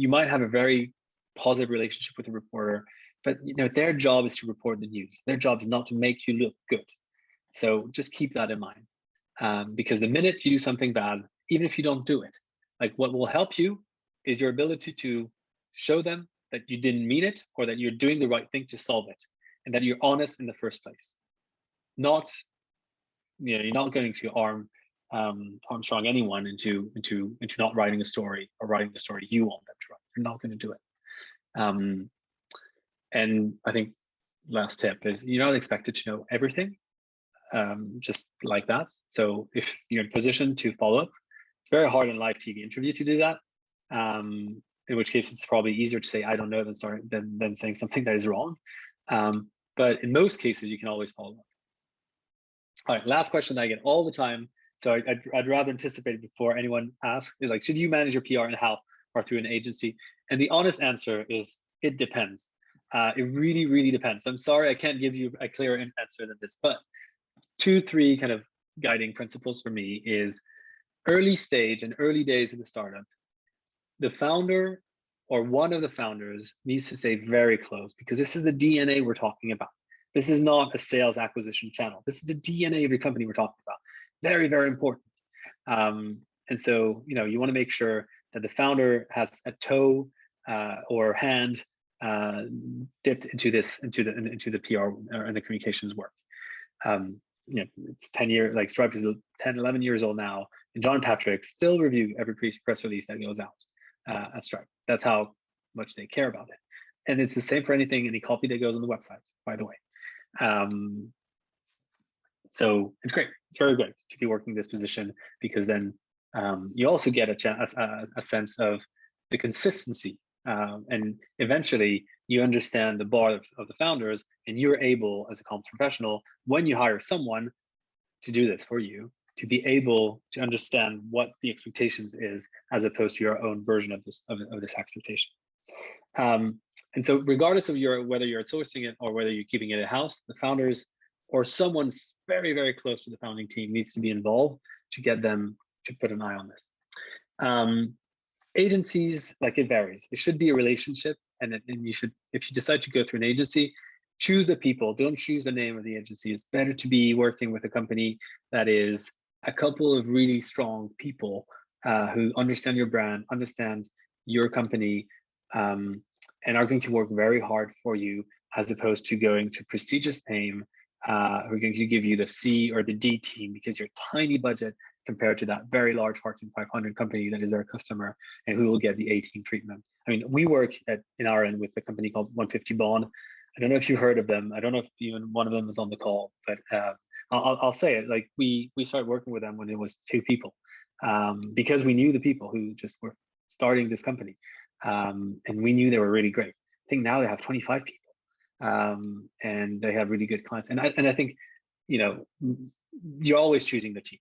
C: might have a very positive relationship with a reporter. but their job is to report the news. Their job is not to make you look good. So just keep that in mind, because the minute you do something bad, even if you don't do it, like what will help you is your ability to show them that you didn't mean it, or that you're doing the right thing to solve it, and that you're honest in the first place. Not, you're not going to Armstrong anyone into not writing a story, or writing the story you want them to write. You're not going to do it. And I think last tip is, you're not expected to know everything, just like that. So if you're in a position to follow up, it's very hard in a live TV interview to do that. In which case it's probably easier to say I don't know than saying something that is wrong. But in most cases, you can always follow up. All right, last question that I get all the time. So I'd rather anticipate it before anyone asks, is like, should you manage your PR in-house or through an agency? And the honest answer is, it depends. It really, really depends. I'm sorry, I can't give you a clearer answer than this, but 2-3 kind of guiding principles for me is early stage and early days of the startup. The founder or one of the founders needs to stay very close, because this is the DNA we're talking about. This is not a sales acquisition channel. This is the DNA of your company we're talking about. Very, very important. And so, you want to make sure that the founder has a toe or hand dipped into the PR and the communications work. It's 10 years, like Stripe is 10, 11 years old now, and John Patrick still review every press release that goes out at Stripe. That's how much they care about it. And it's the same for any copy that goes on the website, by the way. So it's great. It's very good to be working this position, because then you also get a sense of the consistency, and eventually you understand the bar of the founders, and you're able, as a comms professional, when you hire someone to do this for you, to be able to understand what the expectations is, as opposed to your own version of this expectation. And so regardless of whether you're outsourcing it or whether you're keeping it in-house, the founders or someone very, very close to the founding team needs to be involved to get them to put an eye on this. Agencies, like, it varies. It should be a relationship, and you should, if you decide to go through an agency, choose the people. Don't choose the name of the agency. It's better to be working with a company that is a couple of really strong people who understand your brand, understand your company, and are going to work very hard for you, as opposed to going to prestigious name who are going to give you the C or the D team, because you're tiny budget compared to that very large Fortune 500 company that is their customer, and who will get the A team treatment. I mean, we work in our end with a company called 150 Bond. I don't know if you heard of them. I don't know if even one of them is on the call, but I'll say it. Like, we started working with them when it was 2 people, because we knew the people who just were starting this company, and we knew they were really great. I think now they have 25 people, and they have really good clients. And I think, you're always choosing the team,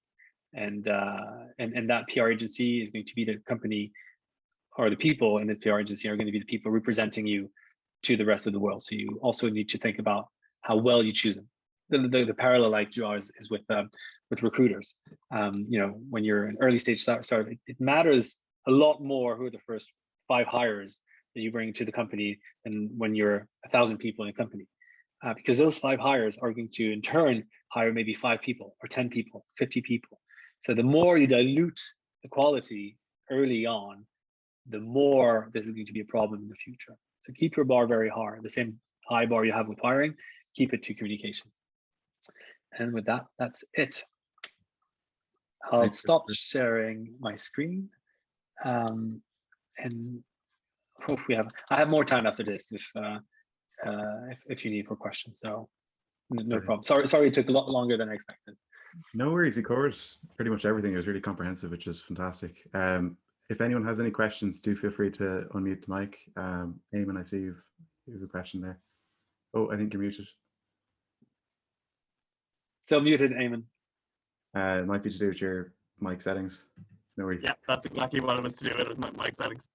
C: and that PR agency is going to be the company, or the people in the PR agency are going to be the people representing you to the rest of the world. So you also need to think about how well you choose them. The parallel I draw is with recruiters. When you're an early stage startup, it matters a lot more who are the first 5 hires that you bring to the company than when you're 1,000 people in a company, because those 5 hires are going to in turn hire maybe 5 people or 10 people, 50 people. So the more you dilute the quality early on, the more this is going to be a problem in the future. So keep your bar very high, the same high bar you have with hiring, keep it to communications. And with that, that's it. I'll stop sharing my screen. And hopefully I have more time after this if you need for questions. So no problem. Sorry it took a lot longer than I expected.
A: No worries, you covered pretty much everything. It was really comprehensive, which is fantastic. If anyone has any questions, do feel free to unmute the mic. Eamon, I see you have a question there. Oh, I think you're muted.
C: Still muted, Eamon.
A: It might be to do with your mic settings. No worries.
D: Yeah, that's exactly what it was to do with. It was my mic settings.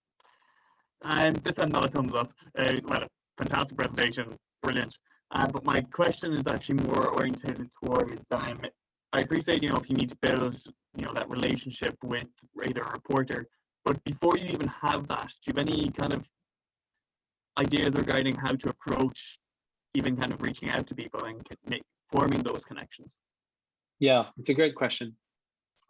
D: And this had another thumbs up. Well, fantastic presentation, brilliant. But my question is actually more oriented towards I appreciate, if you need to build, that relationship with either a reporter, but before you even have that, do you have any kind of ideas regarding how to approach even kind of reaching out to people and forming those connections?
C: Yeah, it's a great question.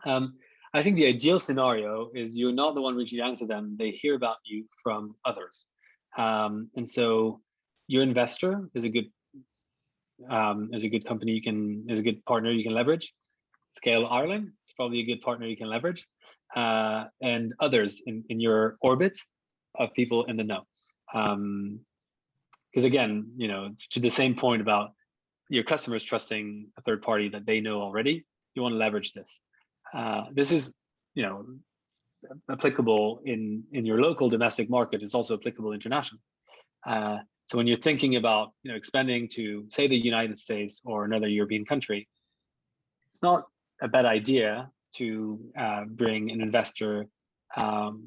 C: I think the ideal scenario is you're not the one reaching out to them; they hear about you from others, and so your investor is a good company is a good partner you can leverage. Scale Ireland is probably a good partner you can leverage, and others in your orbit of people in the know. Because again, to the same point about your customers trusting a third party that they know already, you want to leverage this. This is, applicable in your local domestic market. It's also applicable internationally. So when you're thinking about, expanding to, say, the United States or another European country, it's not a bad idea to bring an investor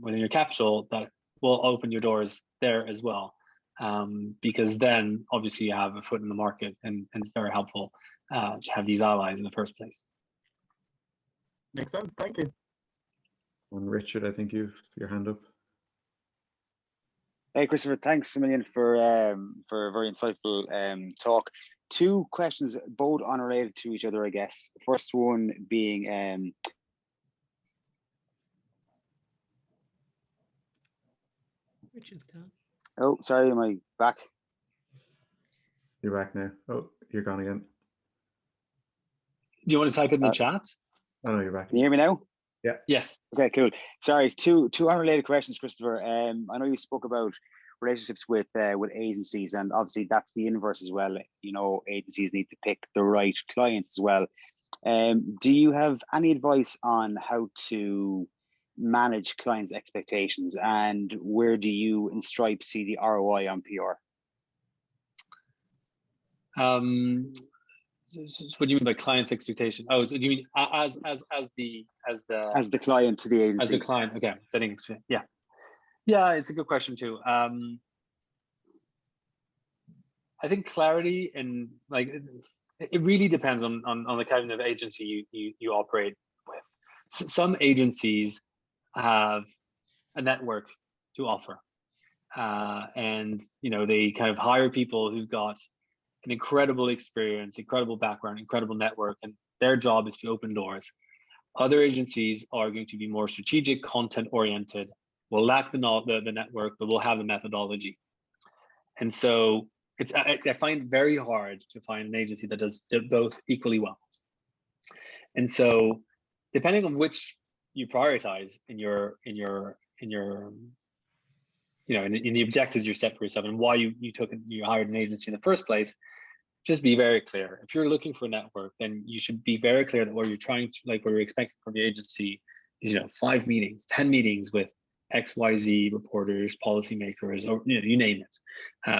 C: within your capital that will open your doors there as well. Because then obviously you have a foot in the market, and it's very helpful to have these allies in the first place.
D: Makes sense. Thank you.
A: And Richard, I think you've your hand up.
E: Hey, Christopher, thanks a million for a very insightful talk. Two questions, both unrelated to each other, I guess. First one being
B: Richard's gone.
E: oh, sorry, am I back?
A: You're back now. Oh, you're gone again.
C: Do you want to type it in the chat?
A: Oh no, you're back.
E: Can you hear me now?
A: Yeah.
C: Yes.
E: Okay, cool. Sorry, two unrelated questions, Christopher. I know you spoke about relationships with agencies, and obviously that's the inverse as well. Agencies need to pick the right clients as well. Do you have any advice on how to manage clients' expectations, and where do you in Stripe see the ROI on PR?
C: What do you mean by client's expectation? Oh, do you mean as the
E: client to the agency?
C: As the client, okay. Setting, yeah, it's a good question too. I think clarity and it really depends on the kind of agency you operate with. Some agencies have a network to offer, and they kind of hire people who've got an incredible experience, incredible background, incredible network, and their job is to open doors. Other agencies are going to be more strategic, content oriented, will lack the network, but will have the methodology. And so I find it very hard to find an agency that does both equally well. And so depending on which you prioritize in the objectives you set for yourself and why you hired an agency in the first place, just be very clear. If you're looking for a network, then you should be very clear that what you're expecting from the agency is 5 meetings, 10 meetings with XYZ reporters, policymakers, or you name it,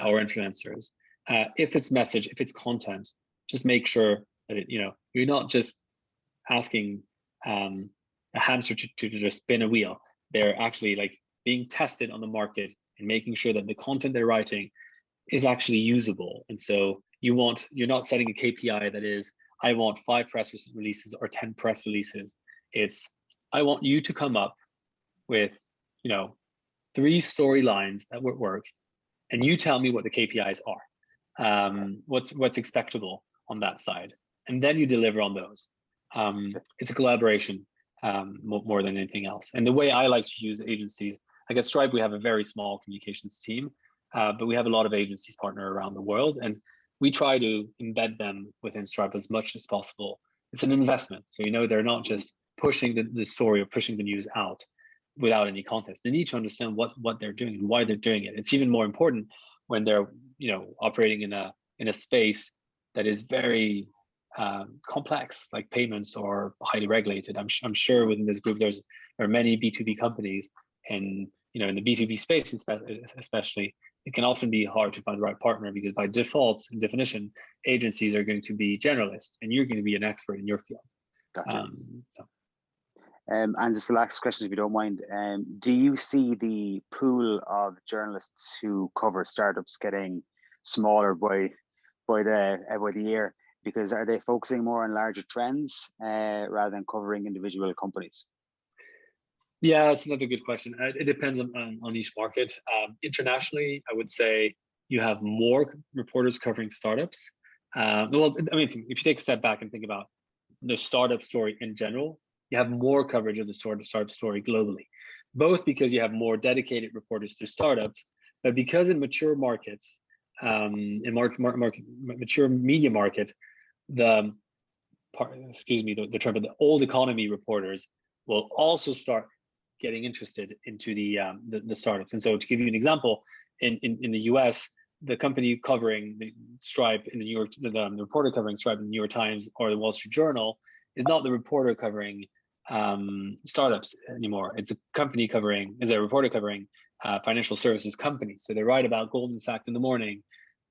C: or influencers. If it's message, if it's content, just make sure that you're not just asking a hamster to just spin a wheel. They're actually being tested on the market and making sure that the content they're writing is actually usable. And so you're not setting a KPI that is, I want 5 press releases or 10 press releases. It's, I want you to come up with 3 storylines that would work, and you tell me what the KPIs are, what's expectable on that side, and then you deliver on those. It's a collaboration more than anything else. And the way I like to use agencies, at Stripe, we have a very small communications team, but we have a lot of agencies partner around the world, and we try to embed them within Stripe as much as possible. It's an investment, so they're not just pushing the story or pushing the news out without any context. They need to understand what they're doing and why they're doing it. It's even more important when they're operating in a space that is very complex, like payments, or highly regulated. I'm sure within this group there are many B2B companies, and in the B2B space especially, it can often be hard to find the right partner, because by default and definition, agencies are going to be generalists and you're going to be an expert in your field.
E: Gotcha. And just the last question, if you don't mind, do you see the pool of journalists who cover startups getting smaller by the year? Because are they focusing more on larger trends rather than covering individual companies?
C: Yeah, that's another good question. It depends on each market. Internationally, I would say you have more reporters covering startups. Well, I mean, if you take a step back and think about the startup story in general, you have more coverage of the startup story globally, both because you have more dedicated reporters to startups, but because in mature markets, in mature media market, the term, but the old economy reporters will also start getting interested into the startups. And so, to give you an example, in the US, the company covering the Stripe in the New York, the reporter covering Stripe in the New York Times or the Wall Street Journal is not the reporter covering startups anymore. It's a reporter covering financial services companies. So they write about Goldman Sachs in the morning,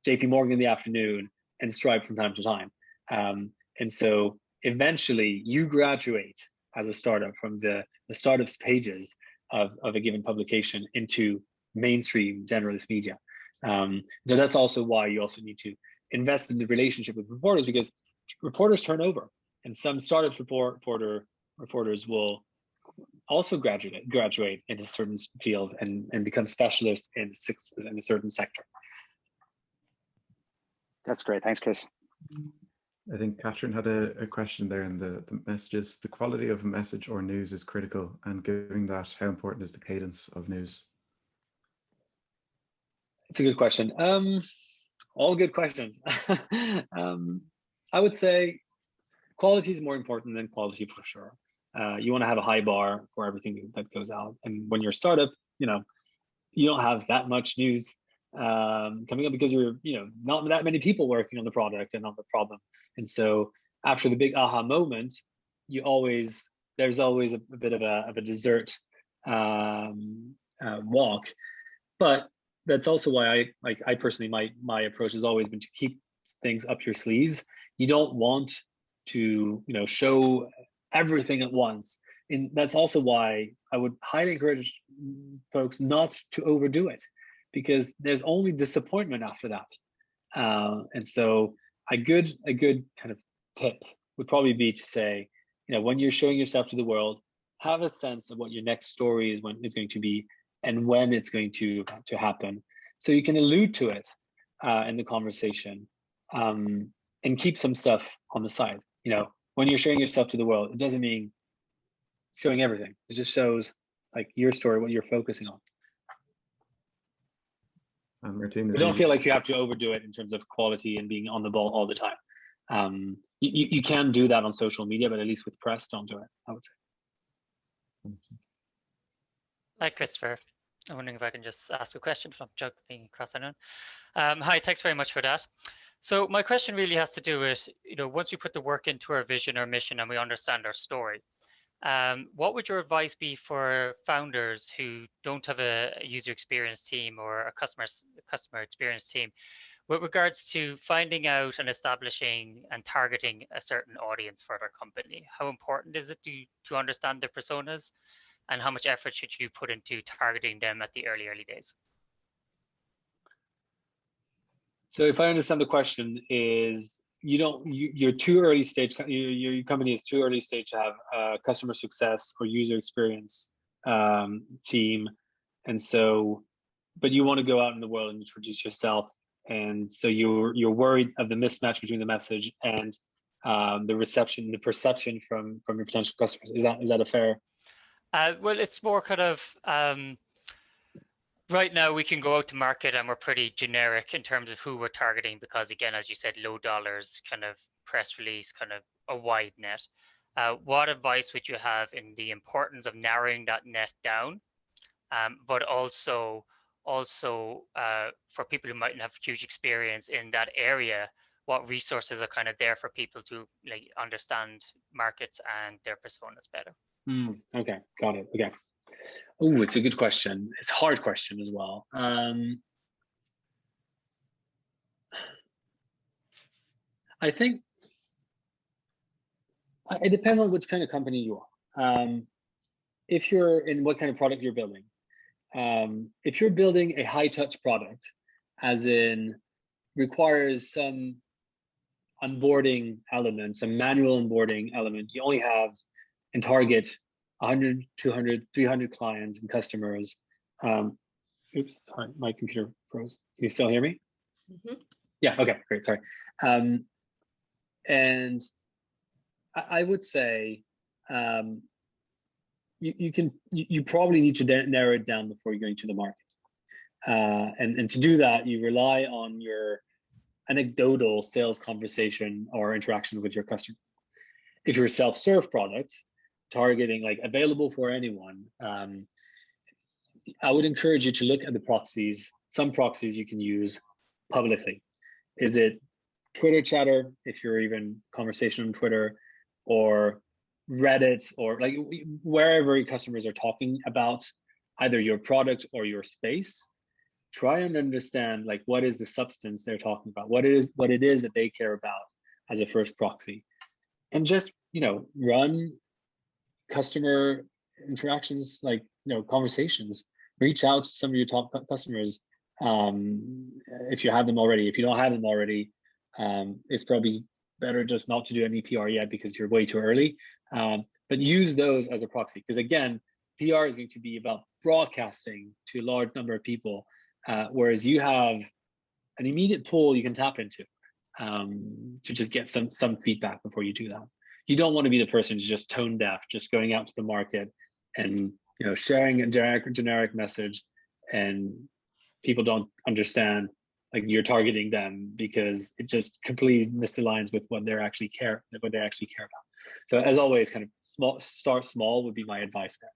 C: JP Morgan in the afternoon, and Stripe from time to time. And so eventually you graduate as a startup from the startups pages of a given publication into mainstream generalist media. So that's also why you also need to invest in the relationship with reporters, because reporters turn over, and some startups reporters will also graduate in a certain field and become specialists in a certain sector.
E: That's great. Thanks, Chris.
A: I think Catherine had a question there in the messages. The quality of a message or news is critical, and given that, how important is the cadence of news?
C: It's a good question. All good questions. I would say quality is more important than quality for sure. You want to have a high bar for everything that goes out. And when you're a startup, you don't have that much news coming up because you're, not that many people working on the product and on the problem. And so after the big aha moment, there's always a bit of a dessert walk. But that's also why I personally, my approach has always been to keep things up your sleeves. You don't want to, show everything at once. And that's also why I would highly encourage folks not to overdo it, because there's only disappointment after that. And so a good kind of tip would probably be to say, when you're showing yourself to the world, have a sense of what your next story is going to be and when it's going to happen, so you can allude to it in the conversation, and keep some stuff on the side. When you're showing yourself to the world, it doesn't mean showing everything. It just shows your story, what you're focusing on.
A: Martina,
C: But don't feel like you have to overdo it in terms of quality and being on the ball all the time. You can do that on social media, but at least with press, don't do it, I would say.
F: Hi, Christopher. I'm wondering if I can just ask a question from Jug being across the known. Hi, thanks very much for that. So my question really has to do with, once we put the work into our vision or mission and we understand our story, what would your advice be for founders who don't have a user experience team or a customer experience team with regards to finding out and establishing and targeting a certain audience for their company? How important is it to understand their personas, and how much effort should you put into targeting them at the early days?
C: So if I understand the question is, you're too early stage, your company is too early stage to have a customer success or user experience team. And so, but you want to go out in the world and introduce yourself. And so you're worried of the mismatch between the message and the perception from your potential customers. Is that a fair?
F: Well, it's more kind of, right now we can go out to market and we're pretty generic in terms of who we're targeting, because again, as you said, low dollars, kind of press release, kind of a wide net. What advice would you have in the importance of narrowing that net down, but also for people who mightn't have huge experience in that area, what resources are kind of there for people to understand markets and their personas better?
C: Okay, got it. Okay. Oh, it's a good question. It's a hard question as well. I think it depends on which kind of company you are. If you're in what kind of product you're building. If you're building a high touch product, as in requires some onboarding element, some manual onboarding element, you only have and target 100, 200, 300 clients and customers. Oops, sorry, my computer froze. Can you still hear me?
B: Mhm.
C: Yeah, okay, great, sorry. And I would say you probably need to narrow it down before you're going to the market. And to do that, you rely on your anecdotal sales conversation or interaction with your customer. If you're a self-serve product, targeting like available for anyone, I would encourage you to look at the proxies. Some proxies you can use publicly. Is it Twitter chatter, if you're even conversation on Twitter, or Reddit, or like wherever your customers are talking about either your product or your space? Try and understand like what is the substance they're talking about, what it is that they care about as a first proxy, and just run customer interactions, like conversations. Reach out to some of your top customers if you have them already. If you don't have them already, it's probably better just not to do any PR yet because you're way too early. But use those as a proxy, because again, PR is going to be about broadcasting to a large number of people, whereas you have an immediate pool you can tap into to just get some feedback before you do that. You don't want to be the person who's just tone deaf, just going out to the market and sharing a generic message, and people don't understand like you're targeting them because it just completely misaligns with what they actually care about. So as always, kind of start small would be my advice there.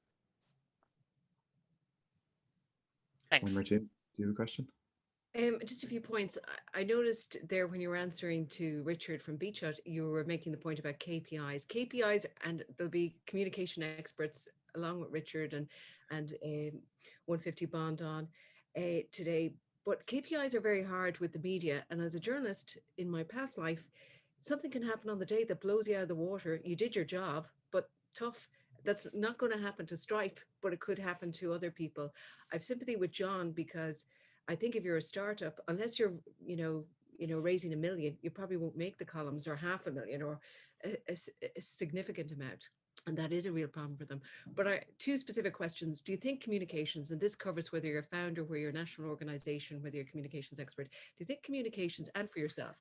F: Thanks.
A: Martina, do you have a question?
B: Just a few points. I noticed there when you were answering to Richard from Beachshot, you were making the point about KPIs. KPIs, and there'll be communication experts along with Richard and 150 Bond on today. But KPIs are very hard with the media. And as a journalist in my past life, something can happen on the day that blows you out of the water. You did your job, but tough. That's not going to happen to Stripe, but it could happen to other people. I've sympathy with John, because I think if you're a startup, unless you're, raising $1 million, you probably won't make the columns, or $500,000, or a significant amount. And that is a real problem for them. But two specific questions. Do you think communications, and this covers whether you're a founder, whether you're a national organization, whether you're a communications expert, do you think communications, and for yourself,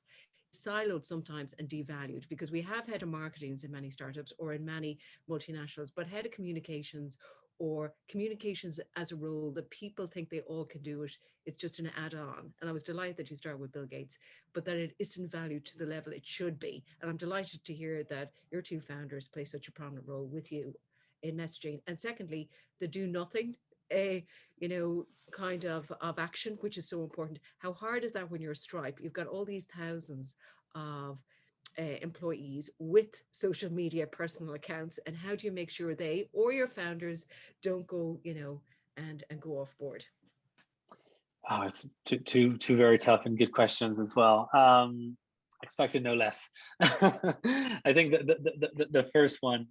B: siloed sometimes and devalued? Because we have head of marketings in many startups or in many multinationals, but head of communications or communications as a role that people think they all can do it, it's just an add-on. And I was delighted that you started with Bill Gates, but that it isn't valued to the level it should be. And I'm delighted to hear that your two founders play such a prominent role with you in messaging. And secondly, the do nothing kind of action, which is so important. How hard is that when you're a Stripe? You've got all these thousands of employees with social media personal accounts, and how do you make sure they or your founders don't go and go off board?
C: Oh, it's two very tough and good questions as well. Expected no less. I think the first one,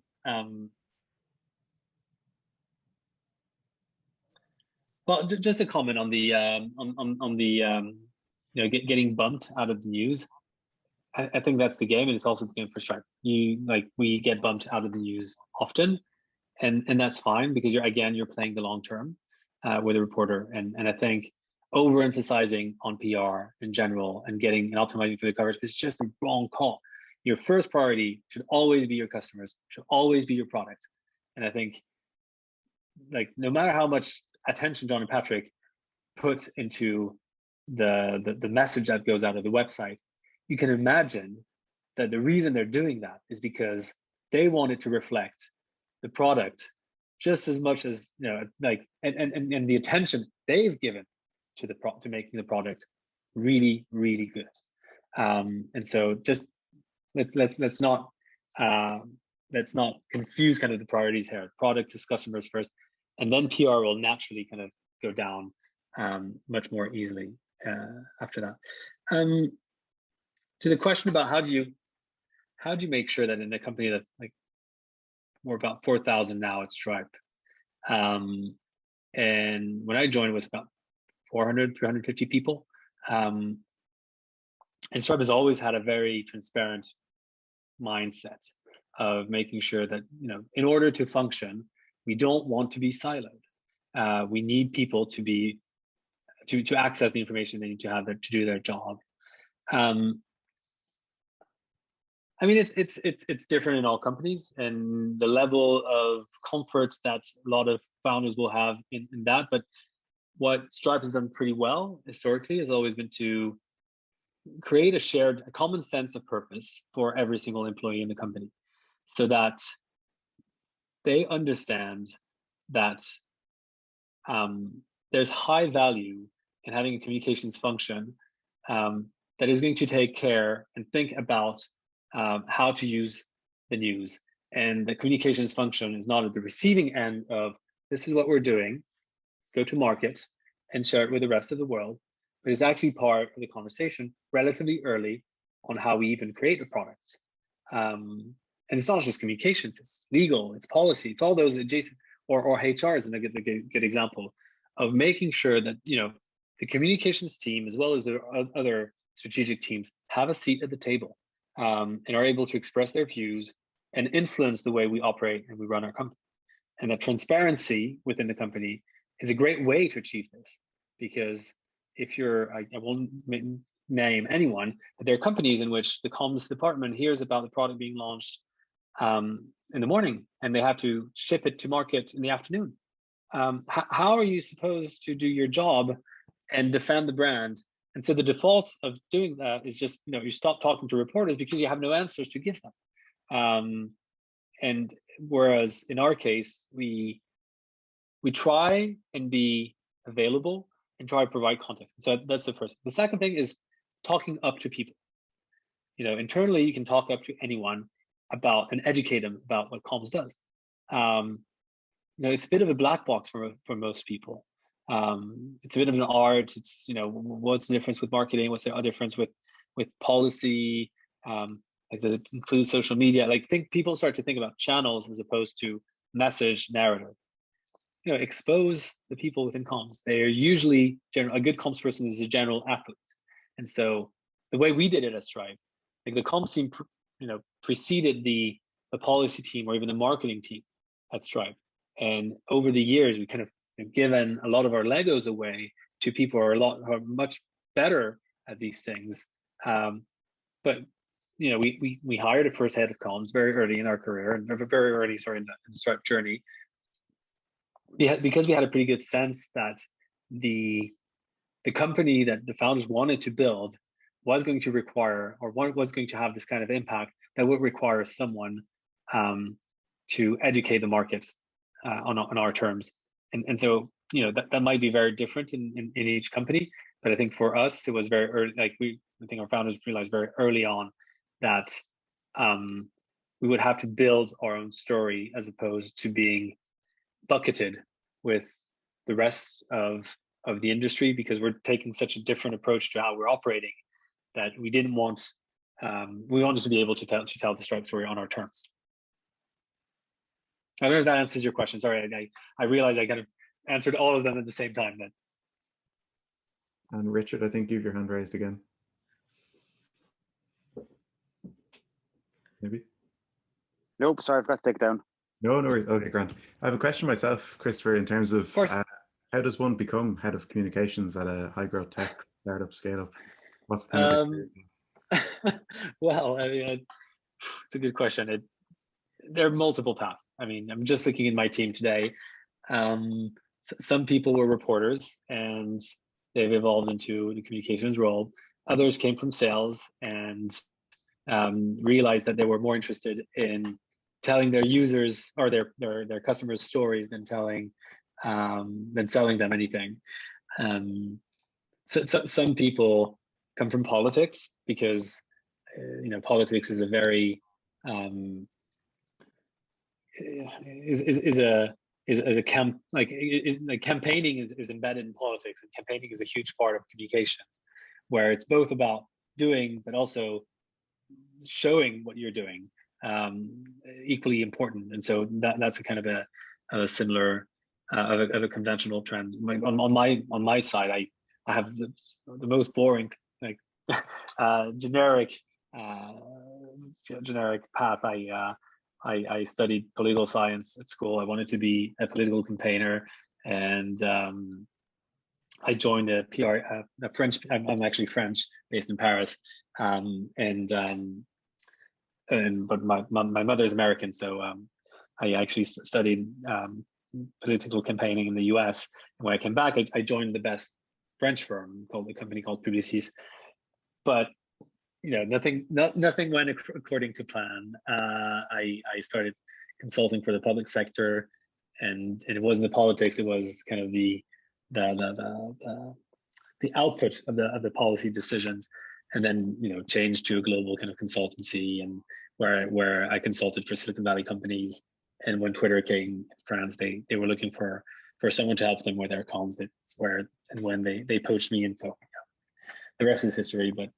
C: well, just a comment on the getting bumped out of the news. I think that's the game, and it's also the game for Stripe. We get bumped out of the news often, and that's fine, because you're playing the long term with a reporter, and I think overemphasizing on PR in general and getting and optimizing for the coverage is just a wrong call. Your first priority should always be your customers, should always be your product, and I think no matter how much attention John and Patrick put into the message that goes out of the website, you can imagine that the reason they're doing that is because they want it to reflect the product just as much as and the attention they've given to making the product really, really good. And so just let's not confuse kind of the priorities here. Product is customers first, and then PR will naturally kind of go down much more easily after that. To the question about how do you make sure that in a company that's we're about 4,000 now at Stripe, and when I joined it was about 400, 350 people, and Stripe has always had a very transparent mindset of making sure that in order to function, We don't want to be siloed. We need people to be to access the information they need to have to do their job. I mean, it's different in all companies, and the level of comfort that a lot of founders will have in that. But what Stripe has done pretty well historically has always been to create a common sense of purpose for every single employee in the company, so that they understand that there's high value in having a communications function that is going to take care and think about how to use the news. And the communications function is not at the receiving end of, this is what we're doing, go to market and share it with the rest of the world, but it's actually part of the conversation relatively early on how we even create the products. And it's not just communications, it's legal, it's policy, it's all those adjacent, or HR is a good example of making sure that, you know, the communications team, as well as the other strategic teams, have a seat at the table and are able to express their views and influence the way we operate and we run our company. And that transparency within the company is a great way to achieve this, because if you're, I won't name anyone, but there are companies in which the comms department hears about the product being launched in the morning and they have to ship it to market in the afternoon. How are you supposed to do your job and defend the brand? And so the default of doing that is just, you know, you stop talking to reporters because you have no answers to give them. And whereas in our case, we try and be available and try to provide context. So that's the first. The second thing is talking up to people. You know, internally, you can talk up to anyone about and educate them about what comms does. You know, it's a bit of a black box for most people. It's a bit of an art. It's, you know, what's the difference with marketing? What's the difference with policy? Like, does it include social media? Like, people start to think about channels as opposed to message narrative. You know, expose the people within comms. They are usually a good comms person is a general athlete, and so the way we did it at Stripe, like the comms team, you know, preceded the policy team or even the marketing team at Stripe. And over the years, we kind of given a lot of our Legos away to people who are much better at these things. But you know, we hired a first head of comms very early in our career, and very early, sorry, in the Stripe journey. Because we had a pretty good sense that the company that the founders wanted to build was going to require, or was going to have this kind of impact that would require someone to educate the market on our terms. And so, you know, that might be very different in each company, but I think for us, it was very early, like I think our founders realized very early on that we would have to build our own story as opposed to being bucketed with the rest of the industry, because we're taking such a different approach to how we're operating that we didn't want, we wanted to be able to tell the Stripe story on our terms. I don't know if that answers your question. Sorry, I realized I kind of answered all of them at the same time then.
A: And Richard, I think you have your hand raised again. Maybe?
E: Nope, sorry, I've got to take it down.
A: No worries. Okay, Grant. I have a question myself, Christopher, in terms of how does one become head of communications at a high growth tech startup scale up? What's kind of
C: well, I mean, it's a good question. There are multiple paths. I mean, I'm just looking at my team today. Some people were reporters and they've evolved into the communications role. Others came from sales and realized that they were more interested in telling their users or their customers stories than selling them anything. So some people come from politics because you know, politics is a very campaigning is embedded in politics, and campaigning is a huge part of communications, where it's both about doing but also showing what you're doing, equally important. And so that's a kind of a similar of a conventional trend. On my side, I have the most boring, like generic path. I studied political science at school. I wanted to be a political campaigner, and I joined a PR, a French. I'm actually French, based in Paris, but my mother is American, so I actually studied political campaigning in the US. And when I came back, I joined the best French firm called a company called Publicis. But nothing went according to plan. I started consulting for the public sector, and it wasn't the politics. It was kind of the output of the policy decisions, and then changed to a global kind of consultancy, and where I consulted for Silicon Valley companies. And when Twitter came to France, they were looking for someone to help them with their comms. That's where and when they poached me, and so the rest is history. But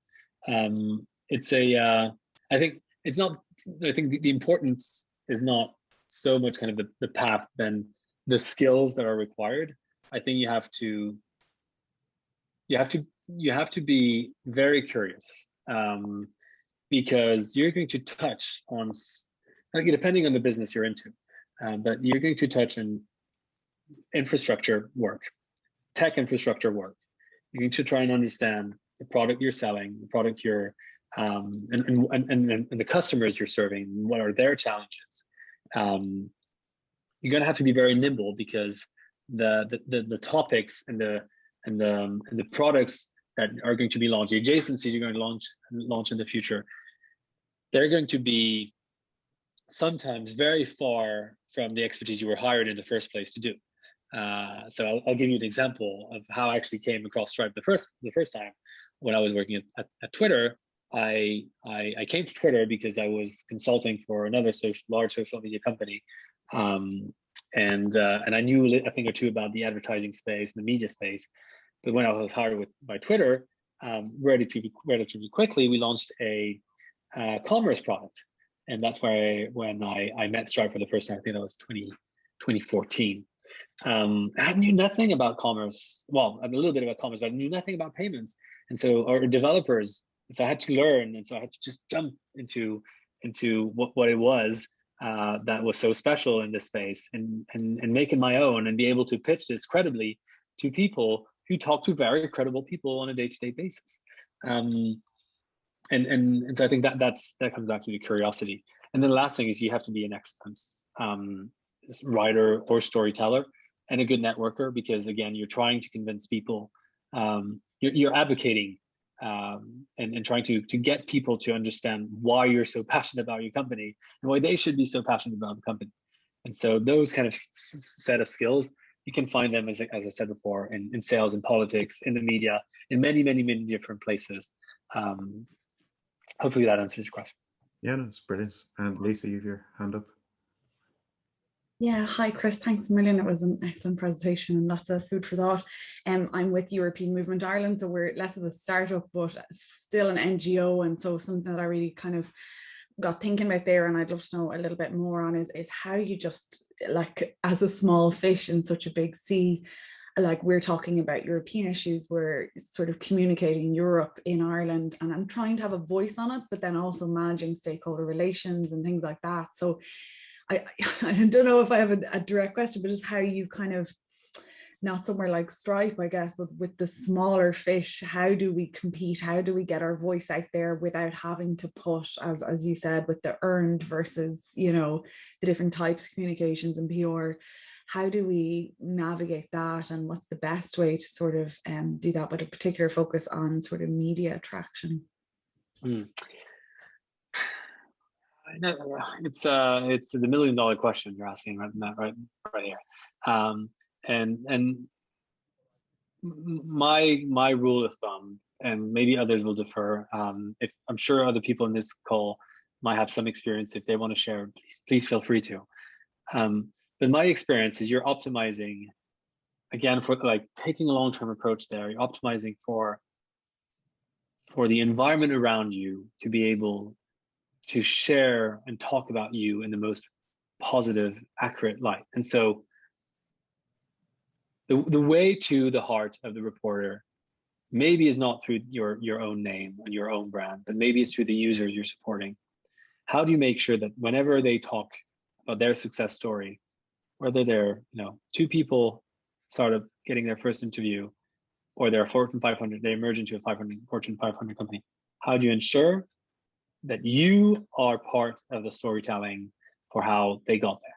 C: it's I think it's not. I think the importance is not so much kind of the path than the skills that are required. I think you have to be very curious, because you're going to touch on, depending on the business you're into, but you're going to touch on infrastructure work, tech infrastructure work. You need to try and understand the product you're selling, the product you're, and the customers you're serving. What are their challenges? You're going to have to be very nimble, because the topics and the products that are going to be launched, the adjacencies you're going to launch in the future, they're going to be sometimes very far from the expertise you were hired in the first place to do. So I'll give you an example of how I actually came across Stripe the first time. When I was working at Twitter, I came to Twitter because I was consulting for another large social media company, and I knew a thing or two about the advertising space and the media space. But when I was hired by Twitter, relatively quickly, we launched a commerce product, and that's when I met Stripe for the first time. I think that was 2014. I knew nothing about commerce. Well, I knew a little bit about commerce, but I knew nothing about payments, or developers. And so I had to learn, and so I had to just jump into what it was that was so special in this space, and make it my own, and be able to pitch this credibly to people who talk to very credible people on a day-to-day basis. And so I think that comes back to the curiosity. And then the last thing is you have to be an excellent writer or storyteller, and a good networker, because again, you're trying to convince people, you're advocating, and trying to get people to understand why you're so passionate about your company, and why they should be so passionate about the company. And so those kind of set of skills, you can find them, as I said before, in sales, in politics, in the media, in many, many, many different places. Hopefully that answers your question.
A: Yeah, that's brilliant. And Lisa, you have your hand up.
G: Yeah, hi Chris, thanks a million. It was an excellent presentation and lots of food for thought. I'm with European Movement Ireland, so we're less of a startup, but still an NGO, and so something that I really kind of got thinking about there, and I'd love to know a little bit more on is how you just, like, as a small fish in such a big sea, like we're talking about European issues, we're sort of communicating Europe in Ireland, and I'm trying to have a voice on it, but then also managing stakeholder relations and things like that. So I don't know if I have a direct question, but just how you kind of, not somewhere like Stripe, I guess, but with the smaller fish, how do we compete? How do we get our voice out there without having to put, as you said, with the earned versus, the different types of communications and PR? How do we navigate that, and what's the best way to sort of do that, with a particular focus on sort of media attraction?
C: It's the $1 million question you're asking right here. And my rule of thumb, and maybe others will differ, if I'm sure other people in this call might have some experience. If they want to share, please feel free to. But my experience is you're optimizing, again, for like taking a long-term approach there. You're optimizing for the environment around you to be able to share and talk about you in the most positive, accurate light. And so the way to the heart of the reporter maybe is not through your own name and your own brand, but maybe it's through the users you're supporting. how do you make sure that whenever they talk about their success story, whether they're, two people started getting their first interview, or they're a Fortune 500, they emerge into a Fortune 500 company, how do you ensure that you are part of the storytelling for how they got there?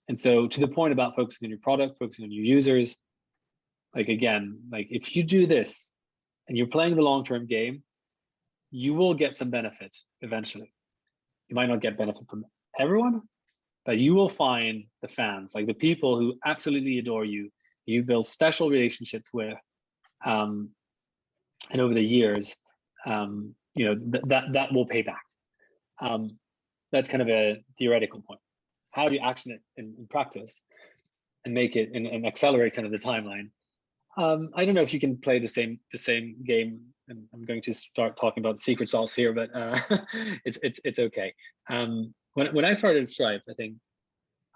C: And so to the point about focusing on your product, focusing on your users, again, if you do this and you're playing the long-term game, you will get some benefit eventually. You might not get benefit from everyone, but you will find the fans, the people who absolutely adore you, you build special relationships with, and over the years, that will pay back. That's kind of a theoretical point. How do you action it in practice and make it and accelerate kind of the timeline? I don't know if you can play the same game, and I'm going to start talking about the secret sauce here, but it's okay. When I started Stripe, I think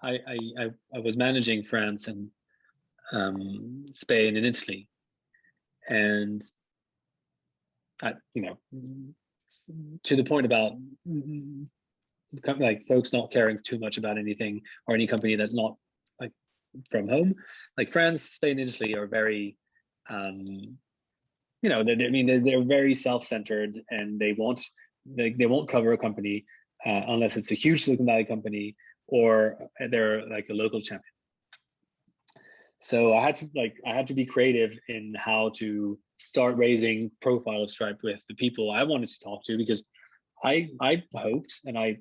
C: I was managing France and Spain and Italy, and to the point about folks not caring too much about anything or any company that's not from home. France, Spain, and Italy are very they're very self-centered, and they won't cover a company unless it's a huge Silicon Valley company or they're a local champion. So I had to be creative in how to start raising profile of Stripe with the people I wanted to talk to, because I hoped, and I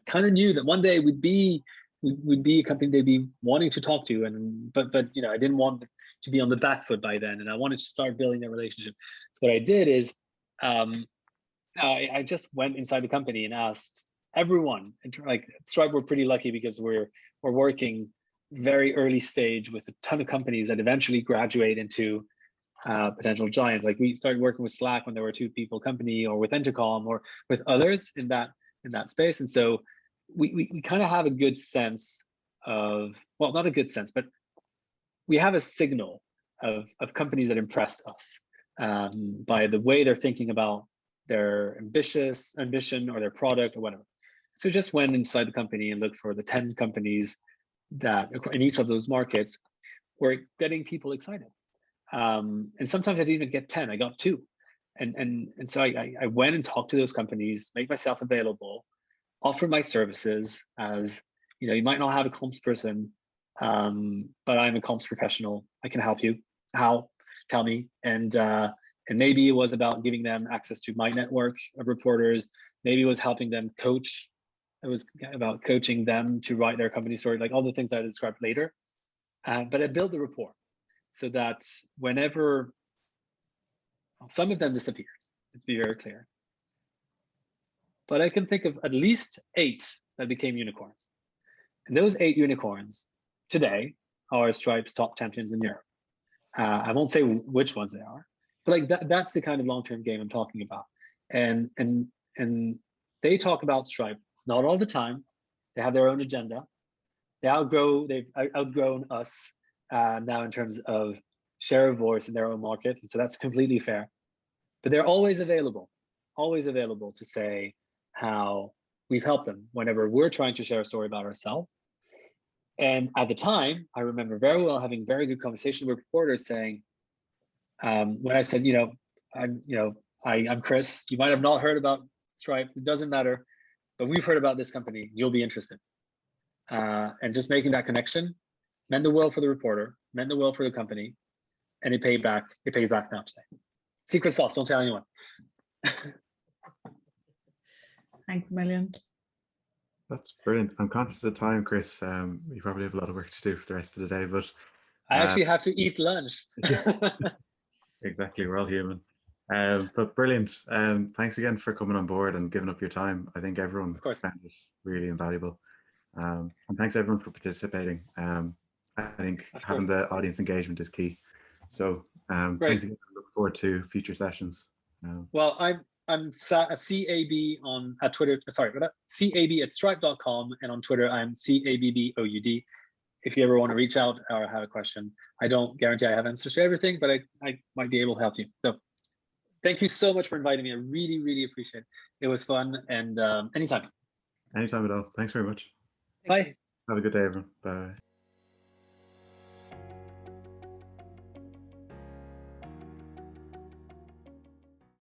C: kind of knew that one day we'd be a company they'd be wanting to talk to, but I didn't want to be on the back foot by then, and I wanted to start building that relationship. So what I did is I just went inside the company and asked everyone. Stripe, we're pretty lucky because we're working very early stage with a ton of companies that eventually graduate into potential giants. We started working with Slack when there were a 2-people company, or with Intercom, or with others in that space. And so we kind of have a good sense of, well, not a good sense, but we have a signal of companies that impressed us by the way they're thinking about their ambition or their product or whatever. So just went inside the company and looked for the 10 companies that in each of those markets were getting people excited. And sometimes I didn't even get 10, I got 2. And so I went and talked to those companies, make myself available, offer my services as, you might not have a comms person, but I'm a comms professional. I can help you. How? Tell me. And maybe it was about giving them access to my network of reporters. Maybe it was helping them coach. It was about coaching them to write their company story, all the things that I described later. But I built the rapport so that whenever some of them disappeared, let's be very clear, but I can think of at least 8 that became unicorns. And those 8 unicorns today are Stripe's top champions in Europe. I won't say which ones they are, but that's the kind of long-term game I'm talking about. And they talk about Stripe, not all the time. They have their own agenda. They've outgrown us now in terms of share of voice in their own market. And so that's completely fair. But they're always available to say how we've helped them whenever we're trying to share a story about ourselves. And at the time, I remember very well having very good conversations with reporters saying, when I said, I'm Chris, you might have not heard about Stripe, it doesn't matter, but we've heard about this company, you'll be interested. And just making that connection meant the world for the reporter, meant the world for the company, and it pays back now today. Secret sauce, don't tell anyone.
G: Thanks a million.
A: That's brilliant. I'm conscious of time, Chris. You probably have a lot of work to do for the rest of the day, but
C: I actually have to eat lunch.
A: Exactly, we're all human. But brilliant. Thanks again for coming on board and giving up your time. I think everyone found it really invaluable. And thanks everyone for participating. I think having the audience engagement is key. So thanks again. I look forward to future sessions.
C: Well, I'm CAB at Twitter. Sorry, CAB at stripe.com, and on Twitter I'm CABBOUD. If you ever want to reach out or have a question, I don't guarantee I have answers to everything, but I might be able to help you. So thank you so much for inviting me. I really, really appreciate it. It was fun, and anytime.
A: Anytime at all. Thanks very much.
B: Thank you.
C: Bye.
A: Have a good day, everyone. Bye.